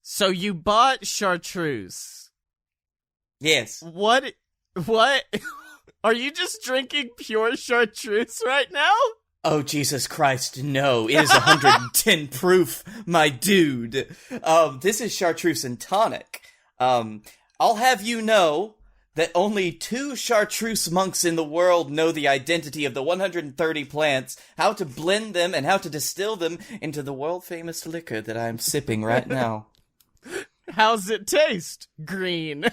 So you bought chartreuse. Yes. What? Are you just drinking pure chartreuse right now? Oh, Jesus Christ, no. It is 110 proof, my dude. This is chartreuse and tonic. I'll have you know that only 2 chartreuse monks in the world know the identity of the 130 plants, how to blend them, and how to distill them into the world-famous liquor that I am sipping right now. How's it taste? Green.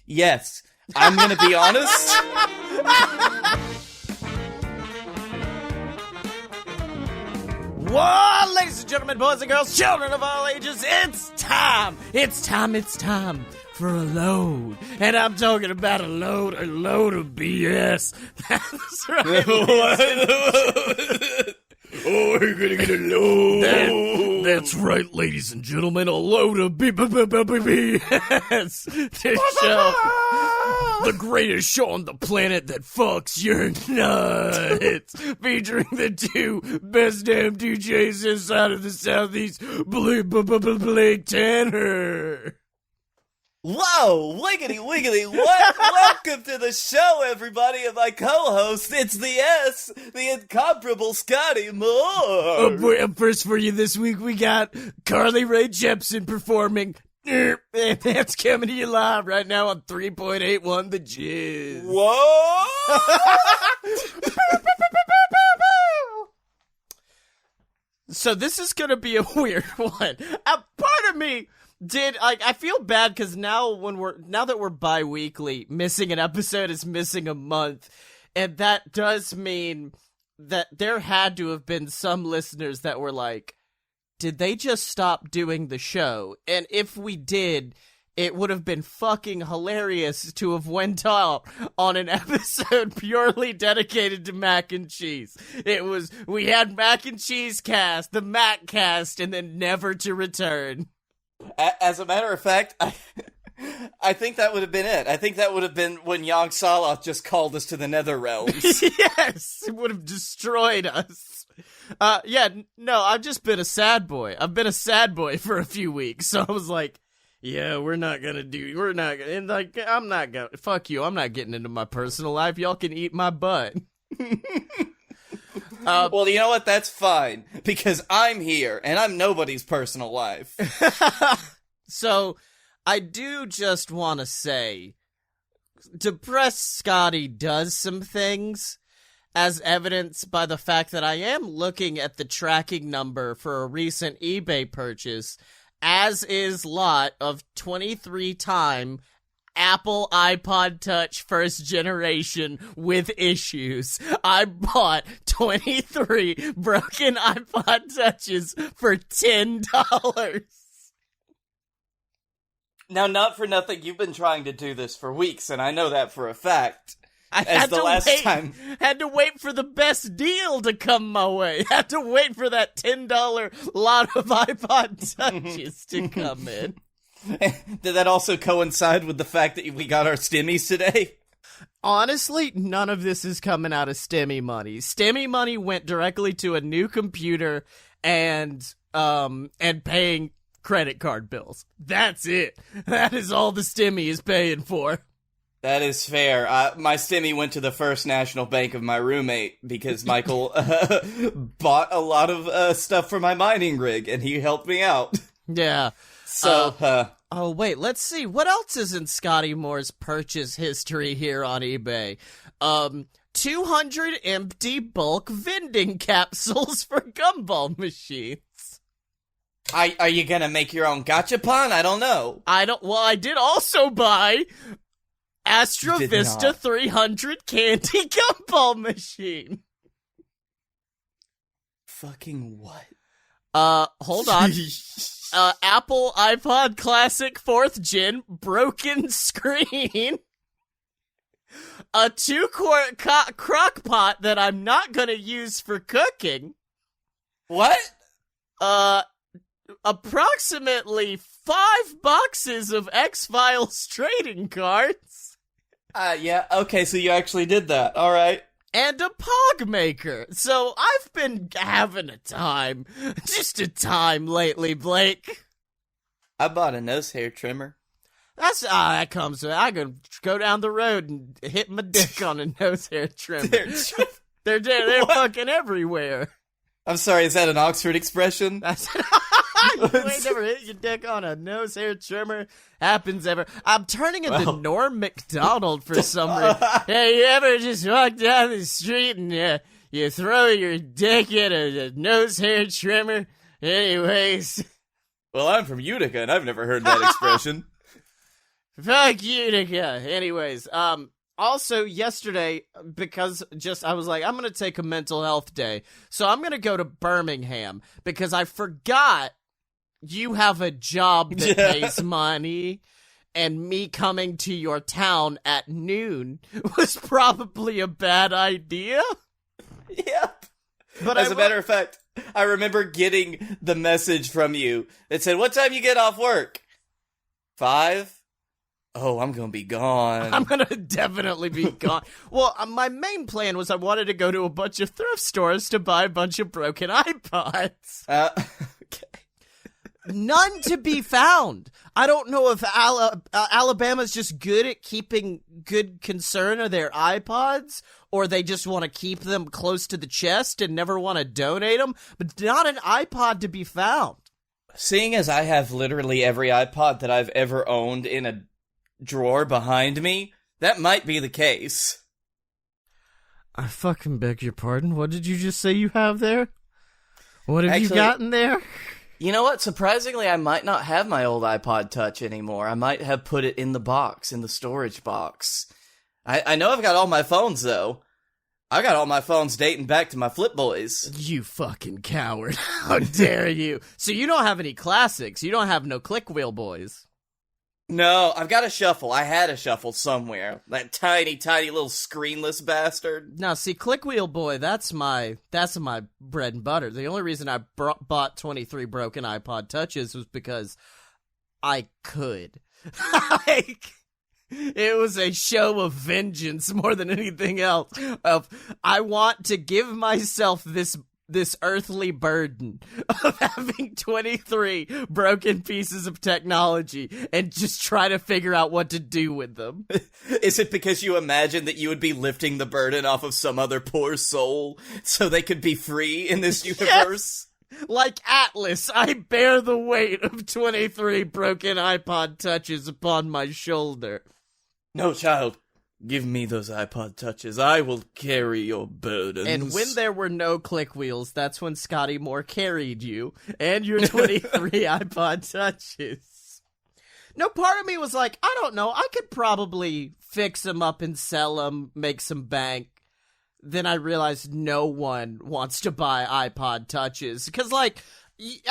Yes. I'm gonna be honest. Whoa, ladies and gentlemen, boys and girls, children of all ages, it's time for a load. And I'm talking about a load of BS. That's right. Oh, we're gonna get a load. That's right, ladies and gentlemen, a load of BS. This show, the greatest show on the planet that fucks your nuts, featuring the 2 best damn DJs inside of the Southeast, Blake Tanner. Whoa, wiggity. Welcome to the show, everybody, and my co-host, it's the incomparable Scotty Moore. Up first for you this week, we got Carly Rae Jepsen performing. And that's coming to you live right now on 3.81 The Jizz. Whoa! So this is gonna be a weird one. Part of me I feel bad because now that we're bi-weekly, missing an episode is missing a month, and that does mean that there had to have been some listeners that were like, did they just stop doing the show? And if we did, it would have been fucking hilarious to have went out on an episode purely dedicated to mac and cheese. We had mac and cheese cast, the Mac cast, and then never to return. As a matter of fact, I think that would have been it. I think that would have been when Yog Sothoth just called us to the nether realms. Yes, it would have destroyed us. I've just been a sad boy. I've been a sad boy for a few weeks, so I was like, yeah, I'm not gonna, fuck you, I'm not getting into my personal life, y'all can eat my butt. Well, you know what? That's fine, because I'm here, and I'm nobody's personal life. So, I do just want to say, Depressed Scotty does some things, as evidenced by the fact that I am looking at the tracking number for a recent eBay purchase, as is lot of 23-time Apple iPod Touch first generation with issues. I bought 23 broken iPod Touches for $10. Now, not for nothing, you've been trying to do this for weeks, and I know that for a fact. I had to wait for the best deal to come my way. Had to wait for that $10 lot of iPod Touches to come in. Did that also coincide with the fact that we got our stimmies today? Honestly, none of this is coming out of Stimmy money. Stimmy money went directly to a new computer and paying credit card bills. That's it. That is all the Stimmy is paying for. That is fair. My stimmy went to the First National Bank of my roommate because Michael bought a lot of stuff for my mining rig, and he helped me out. Yeah. So, oh, wait, let's see. What else is in Scotty Moore's purchase history here on eBay? 200 empty bulk vending capsules for gumball machines. Are you gonna make your own gachapon? I don't know. I did also buy Astra Vista 300 candy gumball machine. Fucking what? Hold on. Apple iPod Classic 4th Gen broken screen. A 2-quart crock pot that I'm not gonna use for cooking. What? Approximately 5 boxes of X-Files trading cards. Yeah, okay, so you actually did that. Alright. and a pog maker. So I've been having a time. Just a time lately, Blake. I bought a nose hair trimmer. That comes with it. I can go down the road and hit my dick on a nose hair trimmer. They're fucking everywhere. I'm sorry, is that an Oxford expression? You ain't never hit your dick on a nose hair trimmer. Happens ever. I'm turning into Norm Macdonald for some reason. Hey, you ever just walk down the street and you throw your dick in a nose hair trimmer? Anyways. Well, I'm from Utica and I've never heard that expression. Fuck Utica. Anyways, also yesterday, because I was like, I'm going to take a mental health day. So I'm going to go to Birmingham because I forgot you have a job that pays money, and me coming to your town at noon was probably a bad idea. Yep. But as a matter of fact, I remember getting the message from you that said, what time you get off work? 5? Oh, I'm going to be gone. I'm going to definitely be gone. Well, my main plan was I wanted to go to a bunch of thrift stores to buy a bunch of broken iPods. Okay. None to be found. I don't know if Alabama's just good at keeping good concern of their iPods, or they just want to keep them close to the chest and never want to donate them, but not an iPod to be found. Seeing as I have literally every iPod that I've ever owned in a drawer behind me, that might be the case. I fucking beg your pardon? What did you just say you have there? What have you got in there? You know what? Surprisingly, I might not have my old iPod Touch anymore. I might have put it in the box, in the storage box. I know I've got all my phones, though. I got all my phones dating back to my Flip Boys. You fucking coward. How dare you? So you don't have any classics. You don't have no Click Wheel Boys. No, I've got a Shuffle. I had a Shuffle somewhere. That tiny, tiny little screenless bastard. Now, see, Click Wheel Boy, that's my bread and butter. The only reason I bought 23 broken iPod Touches was because I could. It was a show of vengeance more than anything else. I want to give myself this earthly burden of having 23 broken pieces of technology and just try to figure out what to do with them. Is it because you imagine that you would be lifting the burden off of some other poor soul so they could be free in this universe? Yes. Like Atlas, I bear the weight of 23 broken iPod Touches upon my shoulder. No, child. Give me those iPod Touches. I will carry your burdens. And when there were no click wheels, that's when Scotty Moore carried you and your 23 iPod Touches. No, part of me was like, I don't know, I could probably fix them up and sell them, make some bank. Then I realized no one wants to buy iPod Touches. Because, like,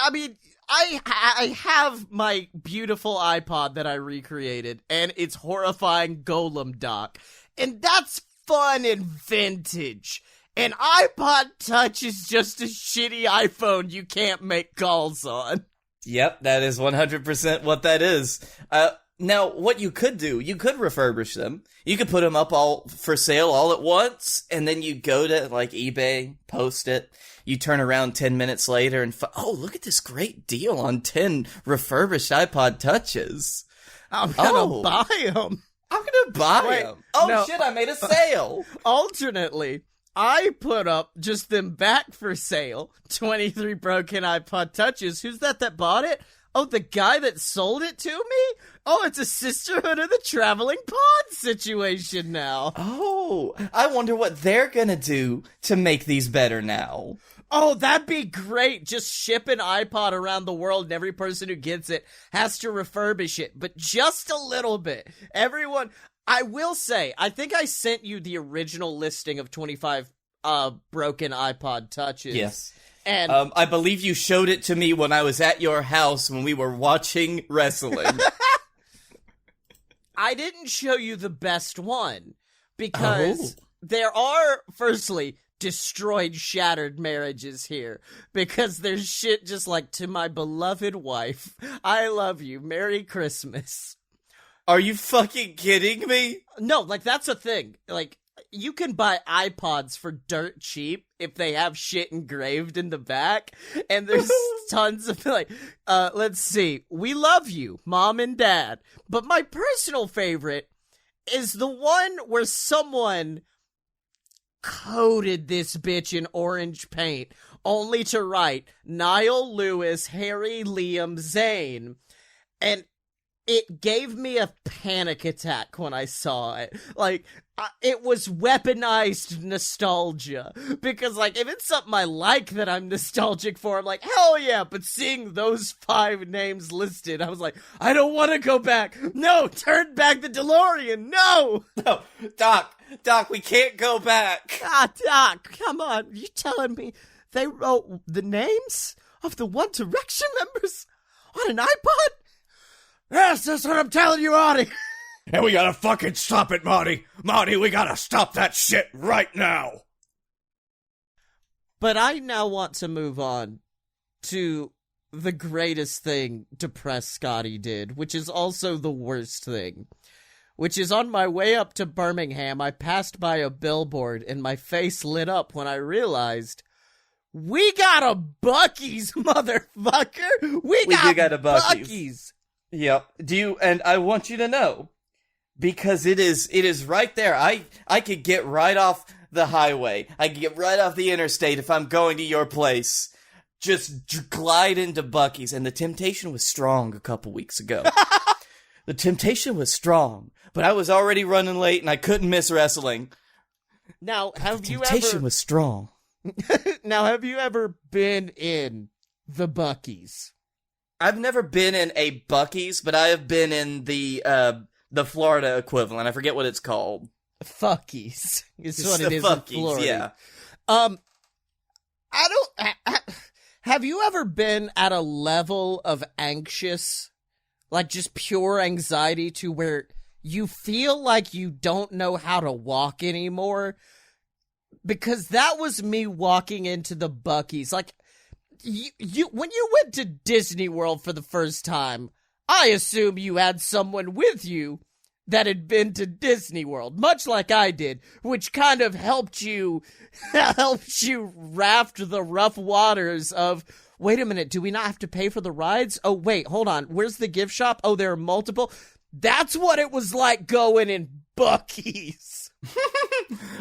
I mean, I have my beautiful iPod that I recreated, and it's horrifying Golem dock. And that's fun and vintage. An iPod Touch is just a shitty iPhone you can't make calls on. Yep, that is 100% what that is. Now, what you could do, you could refurbish them. You could put them up all for sale all at once, and then you go to, like, eBay, post it. You turn around 10 minutes later and oh, look at this great deal on 10 refurbished iPod Touches. I'm gonna buy them. I'm gonna buy them. Oh, no. Shit, I made a sale. Alternately, I put up just them back for sale. 23 broken iPod Touches. Who's that bought it? Oh, the guy that sold it to me? Oh, it's a Sisterhood of the Traveling Pod situation now. Oh, I wonder what they're gonna do to make these better now. Oh, that'd be great. Just ship an iPod around the world and every person who gets it has to refurbish it, but just a little bit. Everyone, I will say, I think I sent you the original listing of 25 broken iPod Touches. Yes. And I believe you showed it to me when I was at your house when we were watching wrestling. I didn't show you the best one because there are, firstly, destroyed, shattered marriages here because there's shit just like, to my beloved wife, I love you, Merry Christmas. Are you fucking kidding me? No, like, that's a thing. Like, you can buy iPods for dirt cheap if they have shit engraved in the back. And there's tons of like, let's see. We love you, Mom and Dad. But my personal favorite is the one where someone coated this bitch in orange paint only to write Niall Lewis, Harry, Liam, Zane. And it gave me a panic attack when I saw it. Like, it was weaponized nostalgia. Because, like, if it's something I like that I'm nostalgic for, I'm like, hell yeah. But seeing those 5 names listed, I was like, I don't want to go back. No, turn back the DeLorean. No. No, Doc, we can't go back. Doc, come on. You telling me they wrote the names of the One Direction members on an iPod? Yes, that's what I'm telling you, Marty. And we gotta fucking stop it, Marty. Marty, we gotta stop that shit right now. But I now want to move on to the greatest thing Depressed Scotty did, which is also the worst thing. Which is on my way up to Birmingham, I passed by a billboard and my face lit up when I realized we got a Buc-ee's, motherfucker. We got a Buc-ee's. Yep. And I want you to know, because it is right there. I could get right off the highway. I could get right off the interstate if I'm going to your place. Just glide into Buc-ee's. And the temptation was strong a couple weeks ago. The temptation was strong, but I was already running late and I couldn't miss wrestling. Now, The temptation was strong. Now, have you ever been in the Buc-ee's? I've never been in a Buc-ee's, but I have been in the Florida equivalent. I forget what it's called. Fuckies. It's what it is in Florida. Yeah. I don't... Have you ever been at a level of anxious, like just pure anxiety to where you feel like you don't know how to walk anymore? Because that was me walking into the Buc-ee's. Like, you when you went to Disney World for the first time, I assume you had someone with you that had been to Disney World, much like I did, which kind of helped you raft the rough waters of, wait a minute, do we not have to pay for the rides? Oh, wait, hold on. Where's the gift shop? Oh, there are multiple. That's what it was like going in Buc-ee's.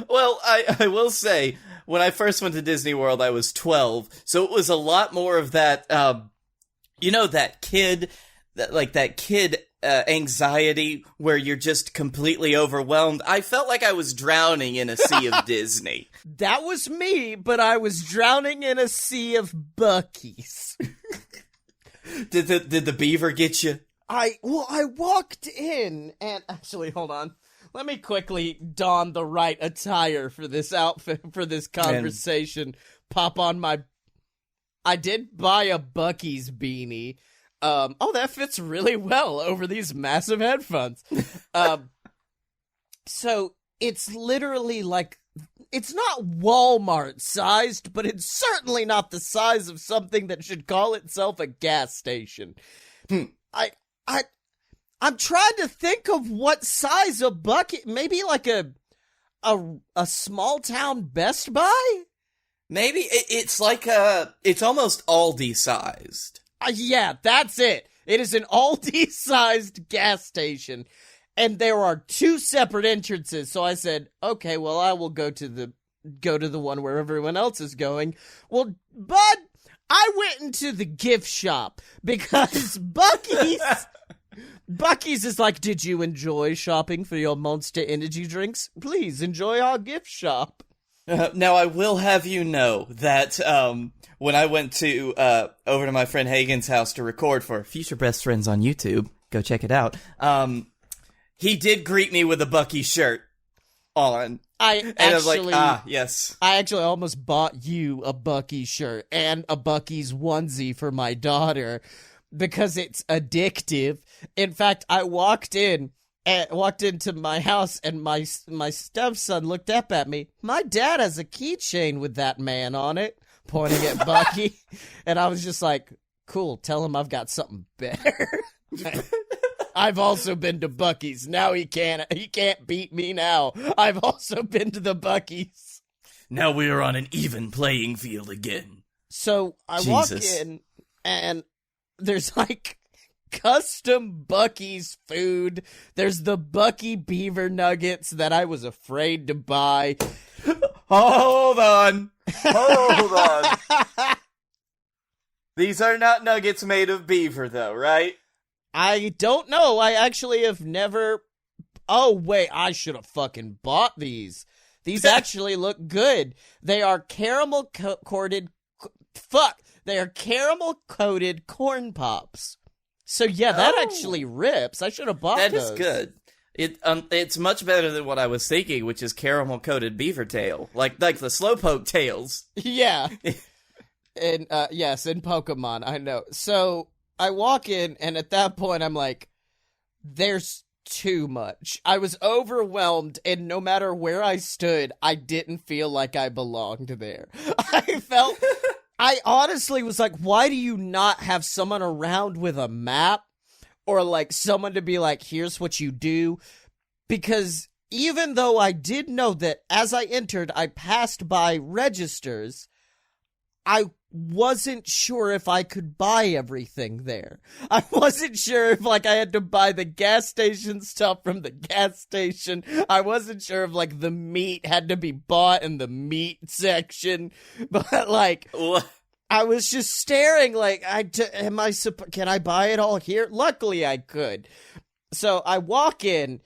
Well, I will say, when I first went to Disney World, I was 12, so it was a lot more of that, that kid anxiety where you're just completely overwhelmed. I felt like I was drowning in a sea of Disney. That was me, but I was drowning in a sea of Buc-ee's. Did the beaver get you? I walked in, and actually, hold on. Let me quickly don the right attire for this outfit, for this conversation. Pop on I did buy a Buc-ee's beanie. That fits really well over these massive headphones. So it's literally like, it's not Walmart sized, but it's certainly not the size of something that should call itself a gas station. I'm trying to think of what size a bucket, maybe like a small town Best Buy? Maybe it's like it's almost Aldi sized. Yeah, that's it. It is an Aldi-sized gas station, and there are 2 separate entrances. So I said, okay, well, I will go to the one where everyone else is going. Well, bud, I went into the gift shop because Buc-ee's is like, did you enjoy shopping for your Monster Energy drinks? Please enjoy our gift shop. Now, I will have you know that when I went to over to my friend Hagen's house to record for Future Best Friends on YouTube, go check it out, he did greet me with a Buc-ee's shirt on. I was like, yes. I actually almost bought you a Buc-ee's shirt and a Buc-ee's onesie for my daughter because it's addictive. In fact, I walked into my house and my stepson looked up at me. My dad has a keychain with that man on it, pointing at Buc-ee. And I was just like, cool, tell him I've got something better. I've also been to Buc-ee's. Now he can't beat me now. I've also been to the Buc-ee's. Now we are on an even playing field again. So I walk in, and there's like custom Buc-ee's food. There's the Buc-ee beaver nuggets that I was afraid to buy. Hold on. These are not nuggets made of beaver, though, right? I don't know. I actually have never... Oh, wait. I should have fucking bought these. These actually look good. They are caramel-coated... They are caramel-coated corn pops. So, yeah, that actually rips. I should have bought those. That is good. It's much better than what I was thinking, which is caramel-coated beaver tail. Like the Slowpoke tails. Yeah. And, yes, in Pokemon, I know. So... I walk in, and at that point, I'm like, there's too much. I was overwhelmed, and no matter where I stood, I didn't feel like I belonged there. I honestly was like, why do you not have someone around with a map? Or, like, someone to be like, here's what you do? Because even though I did know that as I entered, I passed by registers, I wasn't sure if I could buy everything there. I wasn't sure if, like, I had to buy the gas station stuff from the gas station. I wasn't sure if, like, the meat had to be bought in the meat section. But, like, I was just staring, like, can I buy it all here? Luckily, I could. So I walk in,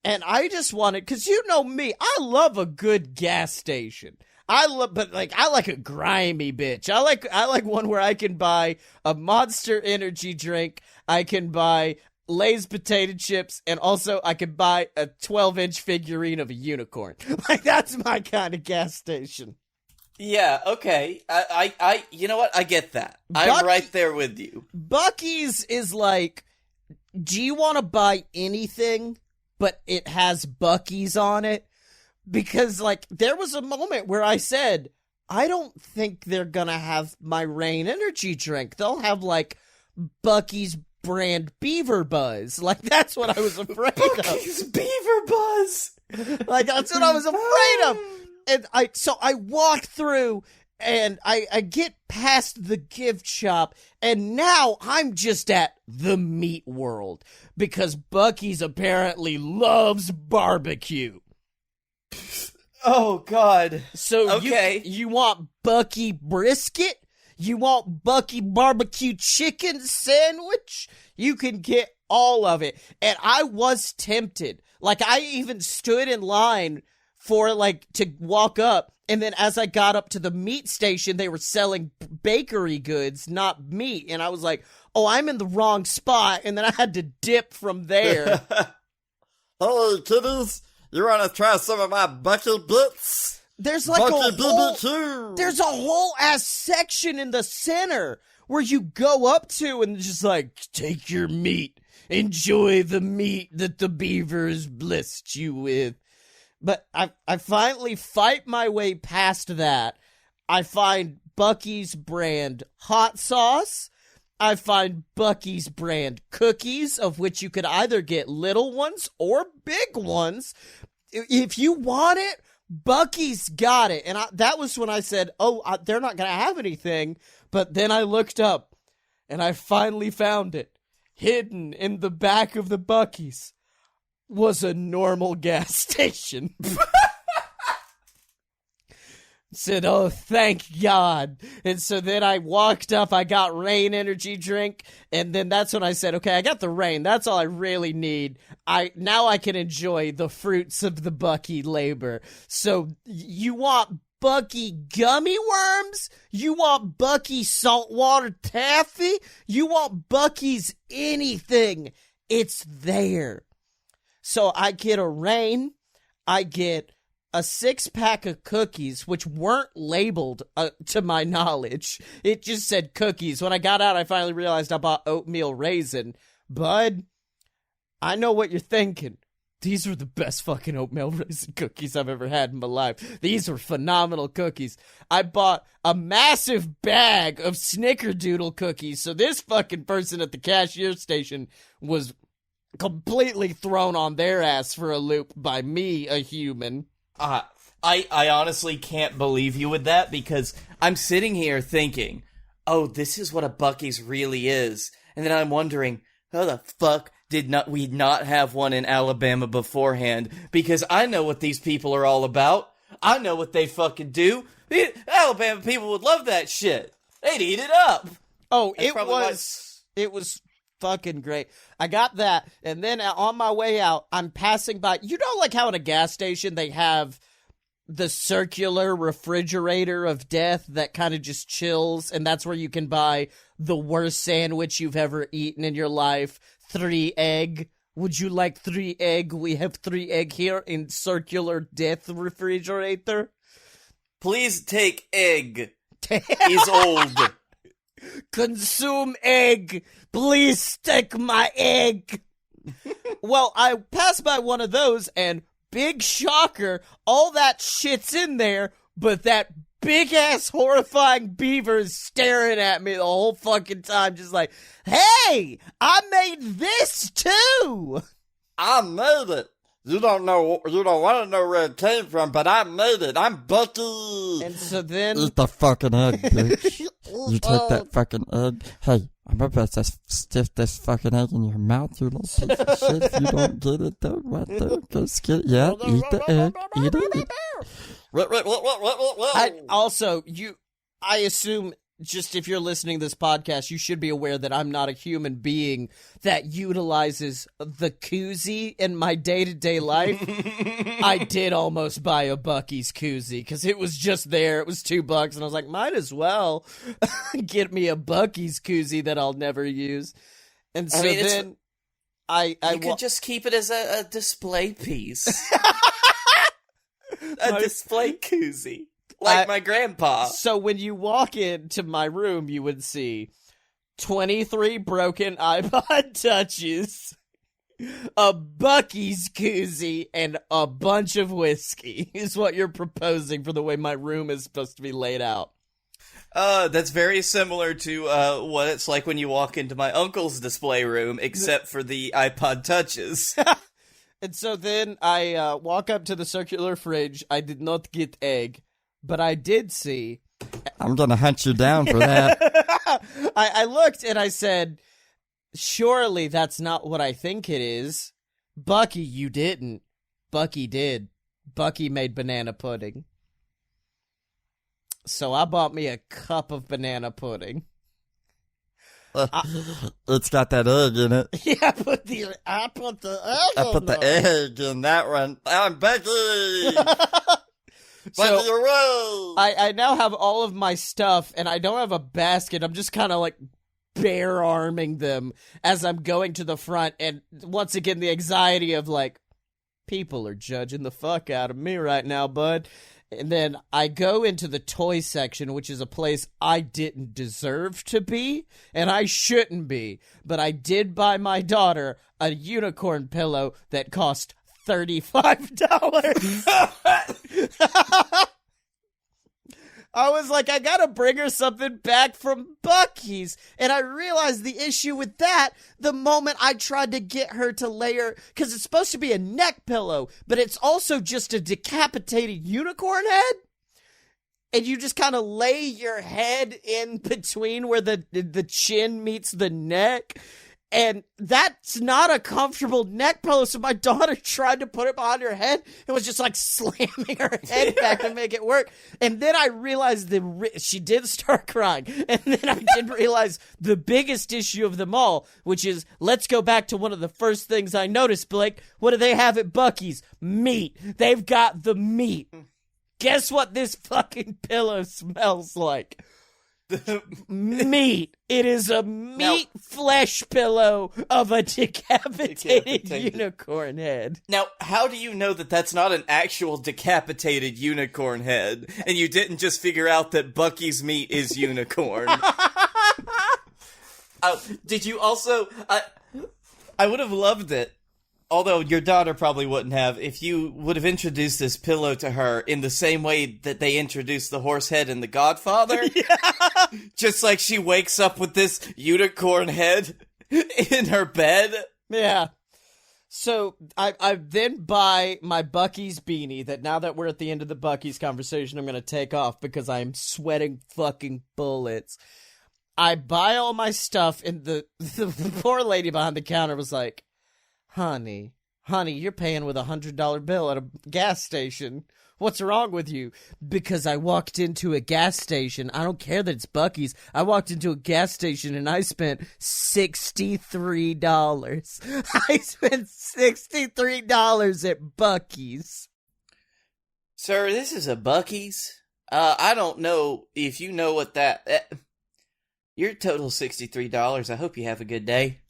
and I just wanted, because you know me, I love a good gas station. I like a grimy bitch. I like one where I can buy a Monster energy drink, I can buy Lay's potato chips, and also I can buy a 12-inch figurine of a unicorn. Like, that's my kind of gas station. Yeah, okay. I you know what? I get that. I'm right there with you. Buc-ee's is like, do you want to buy anything, but it has Buc-ee's on it? Because, like, there was a moment where I said, I don't think they're gonna have my Rain energy drink. They'll have, like, Buc-ee's brand Beaver Buzz. Like, that's what I was afraid of. Buc-ee's Beaver Buzz! Like, that's what I was afraid of. And so I walk through, and I get past the gift shop, and now I'm just at the meat world. Because Buc-ee's apparently loves barbecue. Oh, God. So okay. you want Buc-ee brisket? You want Buc-ee barbecue chicken sandwich? You can get all of it. And I was tempted. Like, I even stood in line for, like, to walk up. And then as I got up to the meat station, they were selling bakery goods, not meat. And I was like, oh, I'm in the wrong spot. And then I had to dip from there. Hey, kiddies. You want to try some of my Buc-ee bits? There's like there's a whole ass section in the center where you go up to and just like, take your meat. Enjoy the meat that the beavers blessed you with. But I finally fight my way past that. I find Buc-ee's brand hot sauce. I find Buc-ee's brand cookies, of which you could either get little ones or big ones. If you want it, Buc-ee's got it. And that was when I said, they're not going to have anything. But then I looked up, and I finally found it. Hidden in the back of the Buc-ee's was a normal gas station. Said, oh, thank God. And so then I walked up, I got Rain energy drink, and then that's when I said, okay, I got the Rain. That's all I really need. Now I can enjoy the fruits of the Buc-ee labor. So you want Buc-ee gummy worms? You want Buc-ee saltwater taffy? You want Buc-ee's anything? It's there. So I get a Rain, I get a 6-pack of cookies, which weren't labeled, to my knowledge. It just said cookies. When I got out, I finally realized I bought oatmeal raisin. Bud, I know what you're thinking. These were the best fucking oatmeal raisin cookies I've ever had in my life. These were phenomenal cookies. I bought a massive bag of Snickerdoodle cookies, so this fucking person at the cashier station was completely thrown on their ass for a loop by me, a human. I honestly can't believe you with that, because I'm sitting here thinking, oh, this is what a Buc-ee's really is. And then I'm wondering, how the fuck did we not have one in Alabama beforehand? Because I know what these people are all about. I know what they fucking do. Alabama people would love that shit. They'd eat it up. Oh, it was fucking great. I got that, and then on my way out, I'm passing by. You know, like how at a gas station they have the circular refrigerator of death that kind of just chills, and that's where you can buy the worst sandwich you've ever eaten in your life. 3 egg. Would you like 3 egg? We have 3 egg here in circular death refrigerator. Please take egg. Is old. Consume egg. Please take my egg. Well, I passed by one of those, and big shocker, all that shit's in there, but that big-ass horrifying beaver is staring at me the whole fucking time, just like, hey, I made this too! I made it. You don't want to know where it came from, but I made it. I'm Bucky. And so then... Eat the fucking egg, bitch. You take that fucking egg. Hey, I'm about to stiff this fucking egg in your mouth, you little piece of shit. If you don't get it, though, what the? Just get, yeah, eat the egg. Eat it. I assume, just if you're listening to this podcast, you should be aware that I'm not a human being that utilizes the koozie in my day-to-day life. I did almost buy a Buc-ee's koozie because it was just there. It was $2, and I was like, might as well get me a Buc-ee's koozie that I'll never use. And so then I could just keep it as a display piece. A display koozie. Like my grandpa. So when you walk into my room, you would see 23 broken iPod Touches, a Buc-ee's koozie, and a bunch of whiskey is what you're proposing for the way my room is supposed to be laid out. That's very similar to what it's like when you walk into my uncle's display room, except for the iPod Touches. And so then I walk up to the circular fridge. I did not get egg, but I did see... I'm gonna hunt you down for that. I looked and I said, surely that's not what I think it is. Bucky, you didn't. Bucky did. Bucky made banana pudding. So I bought me a cup of banana pudding. It's got that egg in it. Yeah, I put the egg I put the egg in that one. I'm Becky! So, away. I now have all of my stuff, and I don't have a basket. I'm just kind of like bare arming them as I'm going to the front. And once again, the anxiety of like, people are judging the fuck out of me right now, bud. And then I go into the toy section, which is a place I didn't deserve to be, and I shouldn't be. But I did buy my daughter a unicorn pillow that cost $35. I was like, I gotta bring her something back from Buc-ee's. And I realized the issue with that the moment I tried to get her to lay her, because it's supposed to be a neck pillow, but it's also just a decapitated unicorn head. And you just kind of lay your head in between where the chin meets the neck. And that's not a comfortable neck pillow, so my daughter tried to put it behind her head and was just like slamming her head back to make it work. And then I realized she did start crying. And then I did realize the biggest issue of them all, which is, let's go back to one of the first things I noticed, Blake. What do they have at Buc-ee's? Meat. They've got the meat. Guess what this fucking pillow smells like? Meat. It is a meat flesh pillow of a decapitated unicorn head. Now, how do you know that that's not an actual decapitated unicorn head, and you didn't just figure out that Buc-ee's meat is unicorn? Did you also... I would have loved it, although your daughter probably wouldn't have, if you would have introduced this pillow to her in the same way that they introduced the horse head in The Godfather. Yeah. Just like she wakes up with this unicorn head in her bed. Yeah. So I then buy my Buc-ee's beanie that now that we're at the end of the Buc-ee's conversation, I'm going to take off because I'm sweating fucking bullets. I buy all my stuff, and the poor lady behind the counter was like, honey, you're paying with $100 bill at a gas station. What's wrong with you? Because I walked into a gas station. I don't care that it's Buc-ee's. I walked into a gas station and I spent $63. I spent $63 at Buc-ee's. Sir, this is a Buc-ee's. I don't know if you know what your total $63. I hope you have a good day.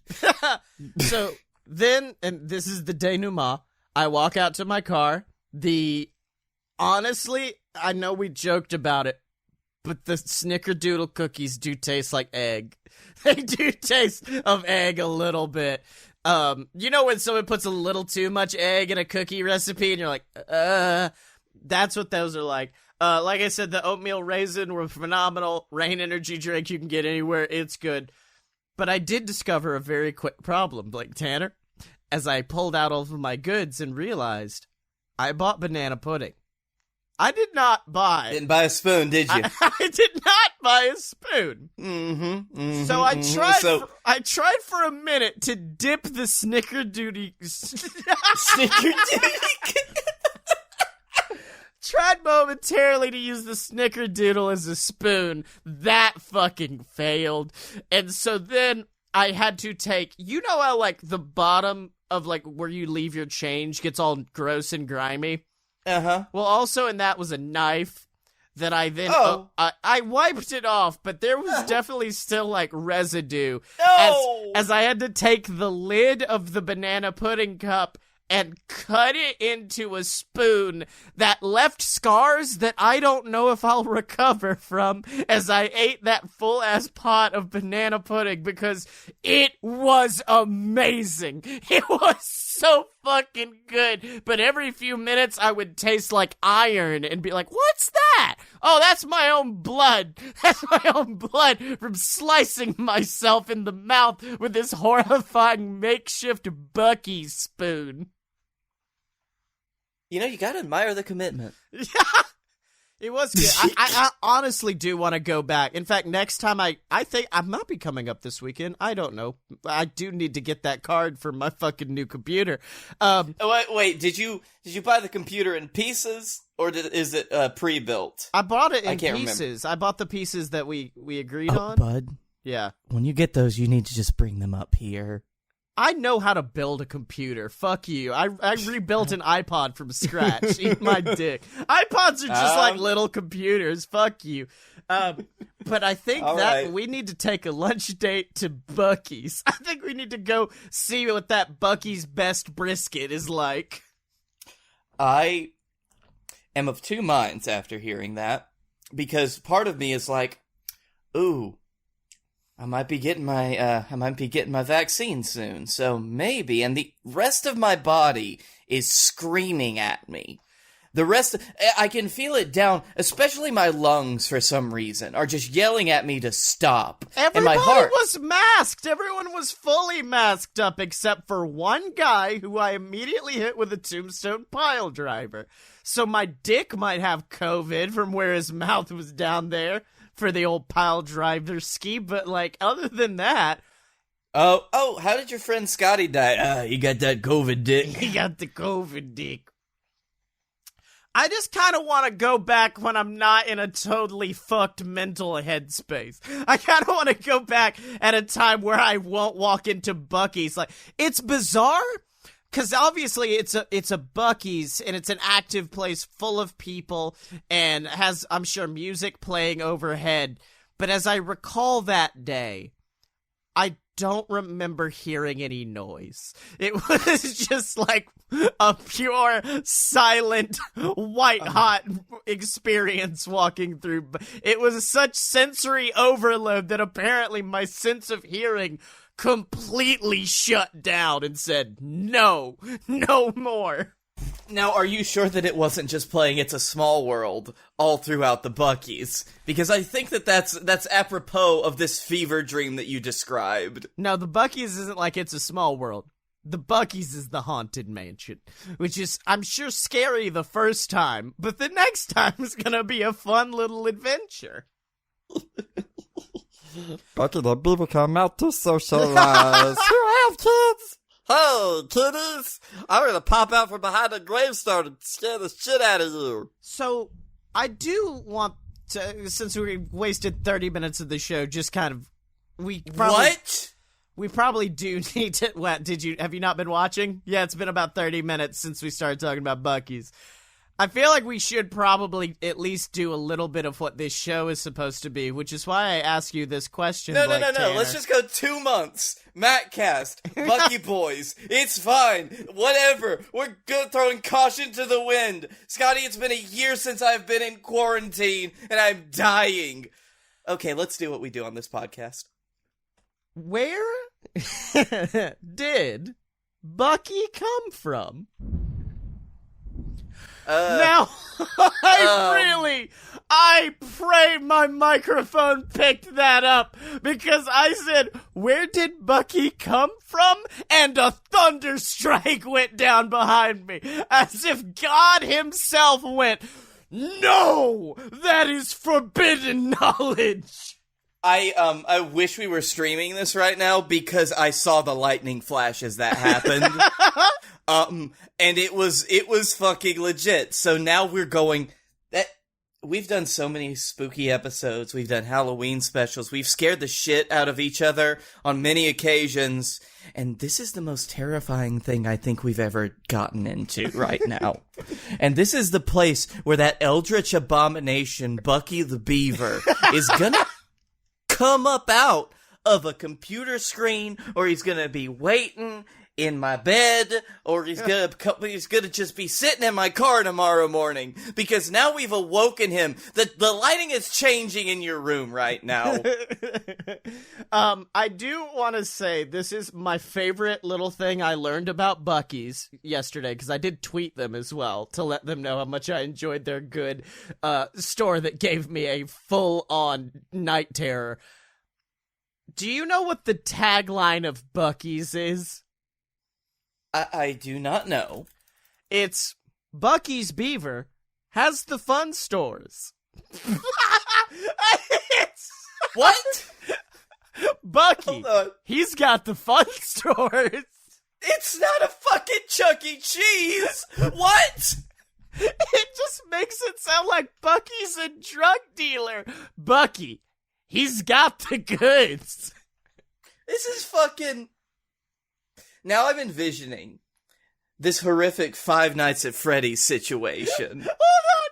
So then, and this is the denouement, I walk out to my car. Honestly, I know we joked about it, but the Snickerdoodle cookies do taste like egg. They do taste of egg a little bit. You know when someone puts a little too much egg in a cookie recipe and you're like, that's what those are like. Like I said, the oatmeal raisin were phenomenal. Rain energy drink you can get anywhere. It's good. But I did discover a very quick problem, Blake Tanner, as I pulled out all of my goods and realized I bought banana pudding. I did not buy... Didn't buy a spoon, did you? I did not buy a spoon. So I tried for a minute to dip the Snickerdoodle... Tried momentarily to use the Snickerdoodle as a spoon. That fucking failed. And so then I had to take... You know how, like, the bottom of, like, where you leave your change gets all gross and grimy? Uh-huh. Well, also in that was a knife that I then... I wiped it off, but there was definitely still, like, residue. No! As I had to take the lid of the banana pudding cup and cut it into a spoon that left scars that I don't know if I'll recover from as I ate that full-ass pot of banana pudding because it was amazing. It was so fucking good. But every few minutes I would taste like iron and be like, what's that? Oh, that's my own blood. That's my own blood from slicing myself in the mouth with this horrifying makeshift Buc-ee's spoon. You know, you gotta admire the commitment. Yeah, it was good. I honestly do want to go back. In fact, next time I think I might be coming up this weekend. I don't know. I do need to get that card for my fucking new computer. Wait, did you buy the computer in pieces or is it pre-built? I bought it in pieces. Remember. I bought the pieces that we agreed on. Bud. Yeah. When you get those, you need to just bring them up here. I know how to build a computer. Fuck you. I rebuilt an iPod from scratch. Eat my dick. iPods are just like little computers. Fuck you. But I think we need to take a lunch date to Buc-ee's. I think we need to go see what that Buc-ee's best brisket is like. I am of two minds after hearing that, because part of me is like, ooh, I might be getting my vaccine soon, so maybe. And the rest of my body is screaming at me. I can feel it down, especially my lungs for some reason, are just yelling at me to stop. Everybody and my heart was masked. Everyone was fully masked up except for one guy who I immediately hit with a tombstone pile driver. So my dick might have COVID from where his mouth was down there for the old pile driver ski, but like other than that... Oh, how did your friend Scotty die? He got that COVID dick. He got the COVID dick. I just kind of want to go back when I'm not in a totally fucked mental headspace. I kind of want to go back at a time where I won't walk into Buc-ee's. Like, it's bizarre, because obviously it's a Buc-ee's, and it's an active place full of people, and has, I'm sure, music playing overhead. But as I recall that day, I don't remember hearing any noise. It was just like a pure, silent, white-hot experience walking through. It was such sensory overload that apparently my sense of hearing completely shut down and said, no more. Now, are you sure that it wasn't just playing It's a Small World all throughout the Buc-ee's? Because I think that's apropos of this fever dream that you described. No, the Buc-ee's isn't like It's a Small World. The Buc-ee's is the haunted mansion, which is, I'm sure, scary the first time, but the next time is gonna be a fun little adventure. Bucky the Beaver come out to socialize. You have kids? Hey, kiddies! I'm gonna pop out from behind the gravestone and scare the shit out of you. So, I do want to, since we wasted 30 minutes of the show, just kind of, we probably do need to, what, have you not been watching? Yeah, it's been about 30 minutes since we started talking about Buc-ee's. I feel like we should probably at least do a little bit of what this show is supposed to be, which is why I ask you this question. No. Tanner. Let's just go 2 months. Mattcast, Bucky Boys. It's fine. Whatever. We're good throwing caution to the wind. Scotty, it's been a year since I've been in quarantine, and I'm dying. Okay, let's do what we do on this podcast. Where did Bucky come from? Now, I pray my microphone picked that up, because I said, where did Bucky come from? And a thunder strike went down behind me, as if God himself went, no, that is forbidden knowledge. I wish we were streaming this right now, because I saw the lightning flash as that happened. And it was fucking legit. So now we're going, we've done so many spooky episodes. We've done Halloween specials. We've scared the shit out of each other on many occasions. And this is the most terrifying thing I think we've ever gotten into right now. And this is the place where that eldritch abomination, Bucky the Beaver, is gonna come up out of a computer screen, or he's gonna be waiting in my bed, or he's gonna just be sitting in my car tomorrow morning, because now we've awoken him. The lighting is changing in your room right now. I do want to say this is my favorite little thing I learned about Buc-ee's yesterday, because I did tweet them as well to let them know how much I enjoyed their good store that gave me a full-on night terror. Do you know what the tagline of Buc-ee's is? I do not know. It's Buc-ee's Beaver has the fun stores. What? Bucky, he's got the fun stores. It's not a fucking Chuck E. Cheese! What? It just makes it sound like Bucky's a drug dealer. Bucky, he's got the goods. This is fucking... Now I'm envisioning this horrific Five Nights at Freddy's situation. Hold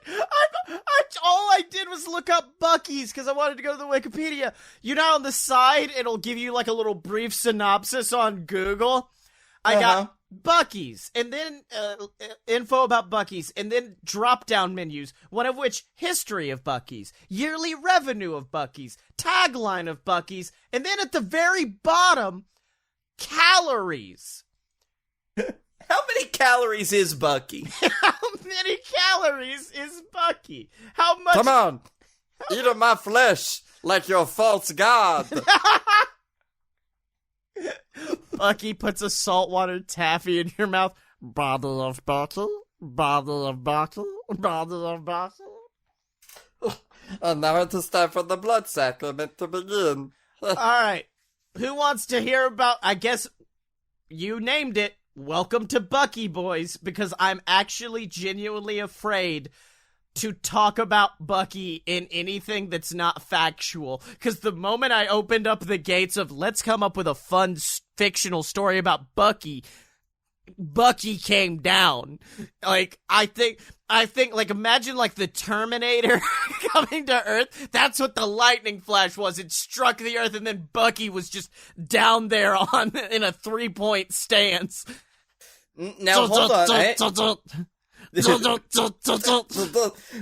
on! All I did was look up Buc-ee's because I wanted to go to the Wikipedia. You know, on the side, it'll give you like a little brief synopsis on Google. I got Buc-ee's, and then info about Buc-ee's, and then drop-down menus, one of which, history of Buc-ee's, yearly revenue of Buc-ee's, tagline of Buc-ee's, and then at the very bottom, calories. How many calories is Bucky? How many calories is Bucky? How much? Come on, eat of my flesh like your false god. Bucky puts a saltwater taffy in your mouth. Bottle of bottle, bottle of bottle, bottle of bottle. And now it is time for the blood sacrament to begin. All right. Who wants to hear about, I guess you named it, Welcome to Bucky Boys, because I'm actually genuinely afraid to talk about Bucky in anything that's not factual. Because the moment I opened up the gates of let's come up with a fun fictional story about Bucky came down. Like, I think, like, imagine, like, the Terminator coming to Earth. That's what the lightning flash was. It struck the Earth, and then Bucky was just down there in a 3-point stance. Now, hold on.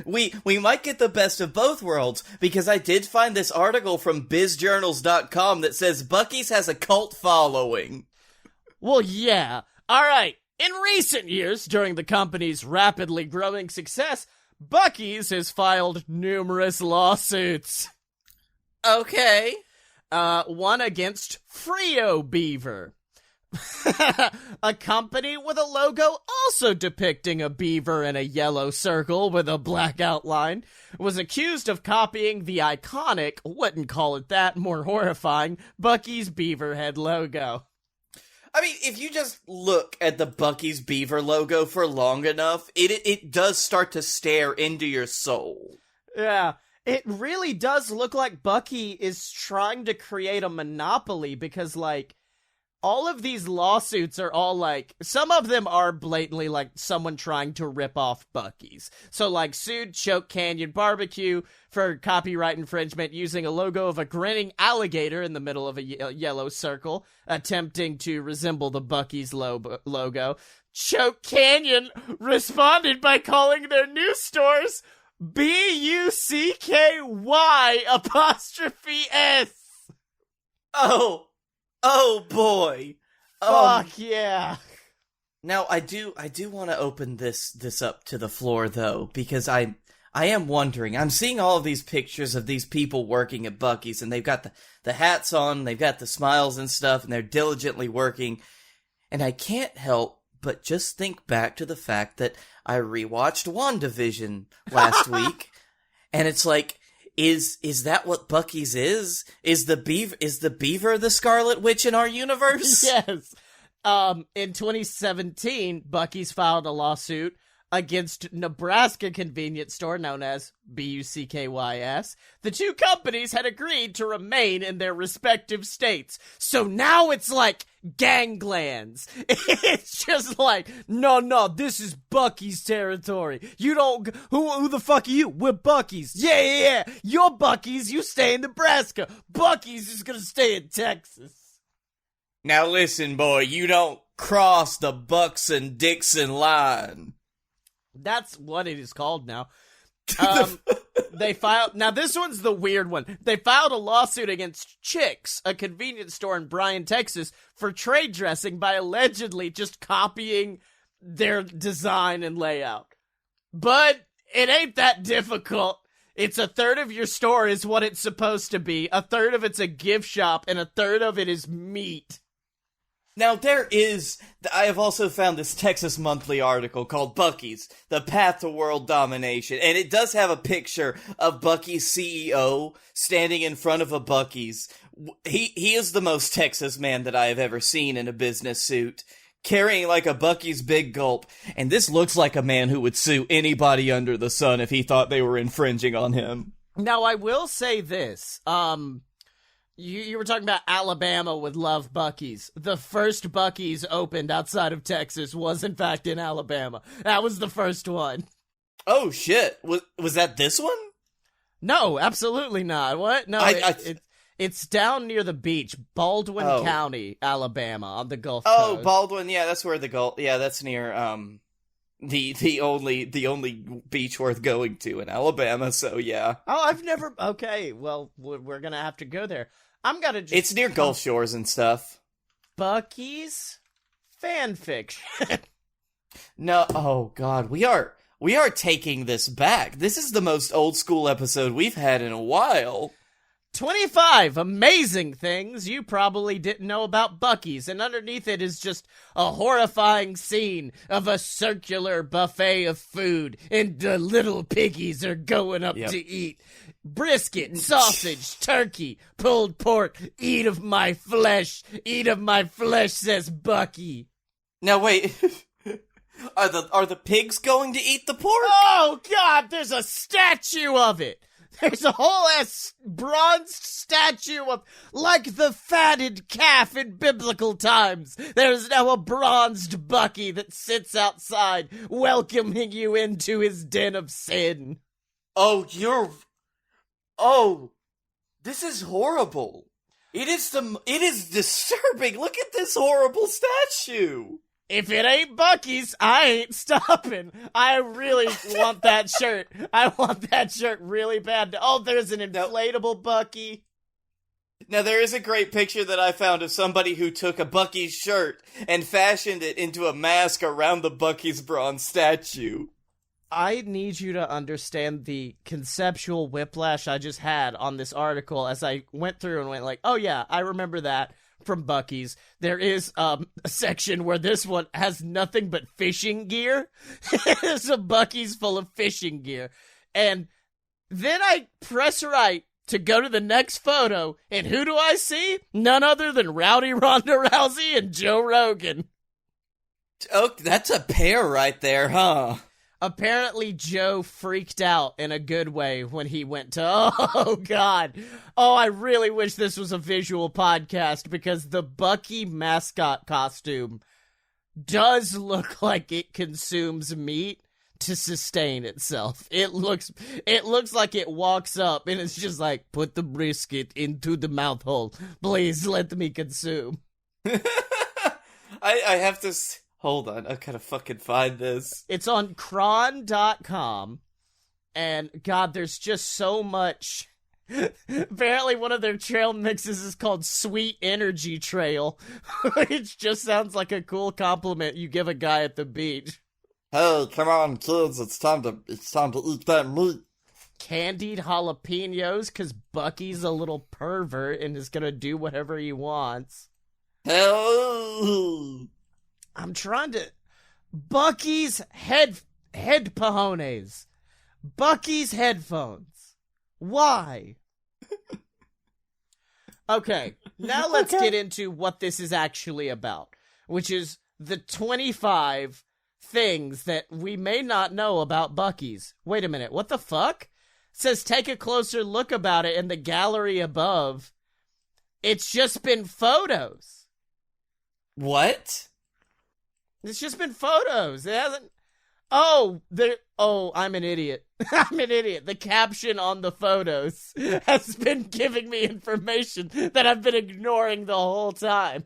We might get the best of both worlds, because I did find this article from bizjournals.com that says Buc-ee's has a cult following. Well, yeah. All right. In recent years, during the company's rapidly growing success, Buc-ee's has filed numerous lawsuits. Okay. One against Frio Beaver. A company with a logo also depicting a beaver in a yellow circle with a black outline was accused of copying the iconic, wouldn't call it that, more horrifying, Buc-ee's beaver head logo. I mean, if you just look at the Buc-ee's beaver logo for long enough, it does start to stare into your soul. Yeah, it really does look like Buc-ee is trying to create a monopoly because, like, all of these lawsuits are all, like, some of them are blatantly, like, someone trying to rip off Buc-ee's. So, like, sued Choke Canyon Barbecue for copyright infringement using a logo of a grinning alligator in the middle of a yellow circle, attempting to resemble the Buc-ee's logo. Choke Canyon responded by calling their new stores BUCKY''S. Oh boy. Fuck yeah. Now I do want to open this up to the floor though, because I am wondering. I'm seeing all of these pictures of these people working at Buc-ee's, and they've got the hats on, they've got the smiles and stuff, and they're diligently working. And I can't help but just think back to the fact that I rewatched WandaVision last week, and it's like, Is that what Buc-ee's is? Is the beaver the Scarlet Witch in our universe? Yes. In 2017, Buc-ee's filed a lawsuit against Nebraska convenience store known as BUCKYS. The two companies had agreed to remain in their respective states. So now it's like ganglands. It's just like, no, this is Buc-ee's territory. You don't, who the fuck are you? We're Buc-ee's. Yeah. You're Buc-ee's, you stay in Nebraska. Buc-ee's is gonna stay in Texas. Now listen, boy, you don't cross the Bucks and Dixon line. That's what it is called now. They filed. Now this one's the weird one. They filed a lawsuit against Chick's, a convenience store in Bryan, Texas, for trade dressing by allegedly just copying their design and layout. But it ain't that difficult. It's a third of your store is what it's supposed to be. A third of it's a gift shop, and a third of it is meat. Now I have also found this Texas Monthly article called Buc-ee's, The Path to World Domination, and it does have a picture of Buc-ee's CEO standing in front of a Buc-ee's. He is the most Texas man that I have ever seen in a business suit, carrying like a Buc-ee's Big Gulp, and this looks like a man who would sue anybody under the sun if he thought they were infringing on him. Now, I will say this, You were talking about Alabama would love Buc-ee's. The first Buc-ee's opened outside of Texas was, in fact, in Alabama. That was the first one. Oh, shit. Was that this one? No, absolutely not. What? No, it's down near the beach. Baldwin County, Alabama, on the Gulf Coast. Oh, Baldwin, yeah, that's where the Gulf... Yeah, that's near, the only beach worth going to in Alabama, so yeah. Oh, I've never... Okay, well, we're gonna have to go there. I'm gonna just... It's near Gulf Shores and stuff. Buc-ee's fanfiction. No, oh god, we are taking this back. This is the most old school episode we've had in a while. 25 amazing things you probably didn't know about Buc-ee's, and underneath it is just a horrifying scene of a circular buffet of food, and the little piggies are going up to eat. Brisket, sausage, turkey, pulled pork, eat of my flesh, says Buc-ee. Now wait, are the pigs going to eat the pork? Oh god, there's a statue of it! There's a whole-ass bronzed statue of, like the fatted calf in biblical times. There's now a bronzed Buc-ee that sits outside, welcoming you into his den of sin. Oh, this is horrible. It is disturbing. Look at this horrible statue. If it ain't Buc-ee's, I ain't stopping. I really want that shirt. I want that shirt really bad. Oh, there's an inflatable Buc-ee. Now, there is a great picture that I found of somebody who took a Buc-ee's shirt and fashioned it into a mask around the Buc-ee's bronze statue. I need you to understand the conceptual whiplash I just had on this article as I went through and went like, oh yeah, I remember that. from Buc-ee's, there is a section where this one has nothing but fishing gear. There's a Buc-ee's full of fishing gear. And then I press right to go to the next photo, and who do I see? None other than Rowdy Ronda Rousey and Joe Rogan. Oh, that's a pair right there, huh? Apparently, Joe freaked out in a good way when he went to, oh, God. Oh, I really wish this was a visual podcast because the Buc-ee mascot costume does look like it consumes meat to sustain itself. It looks like it walks up and it's just like, put the brisket into the mouth hole. Please let me consume. I have to... Hold on, I gotta fucking find this. It's on cron.com, and God, there's just so much. Apparently one of their trail mixes is called Sweet Energy Trail, which just sounds like a cool compliment you give a guy at the beach. Hey, come on, kids, it's time to eat that meat. Candied jalapenos, because Buc-ee's a little pervert and is gonna do whatever he wants. Hey! I'm trying to... Buc-ee's head pajones. Buc-ee's headphones. Why? Okay, now let's get into what this is actually about, which is the 25 things that we may not know about Buc-ee's. Wait a minute, what the fuck? It says take a closer look about it in the gallery above. It's just been photos. What? It's just been photos. It hasn't... I'm an idiot. I'm an idiot. The caption on the photos has been giving me information that I've been ignoring the whole time.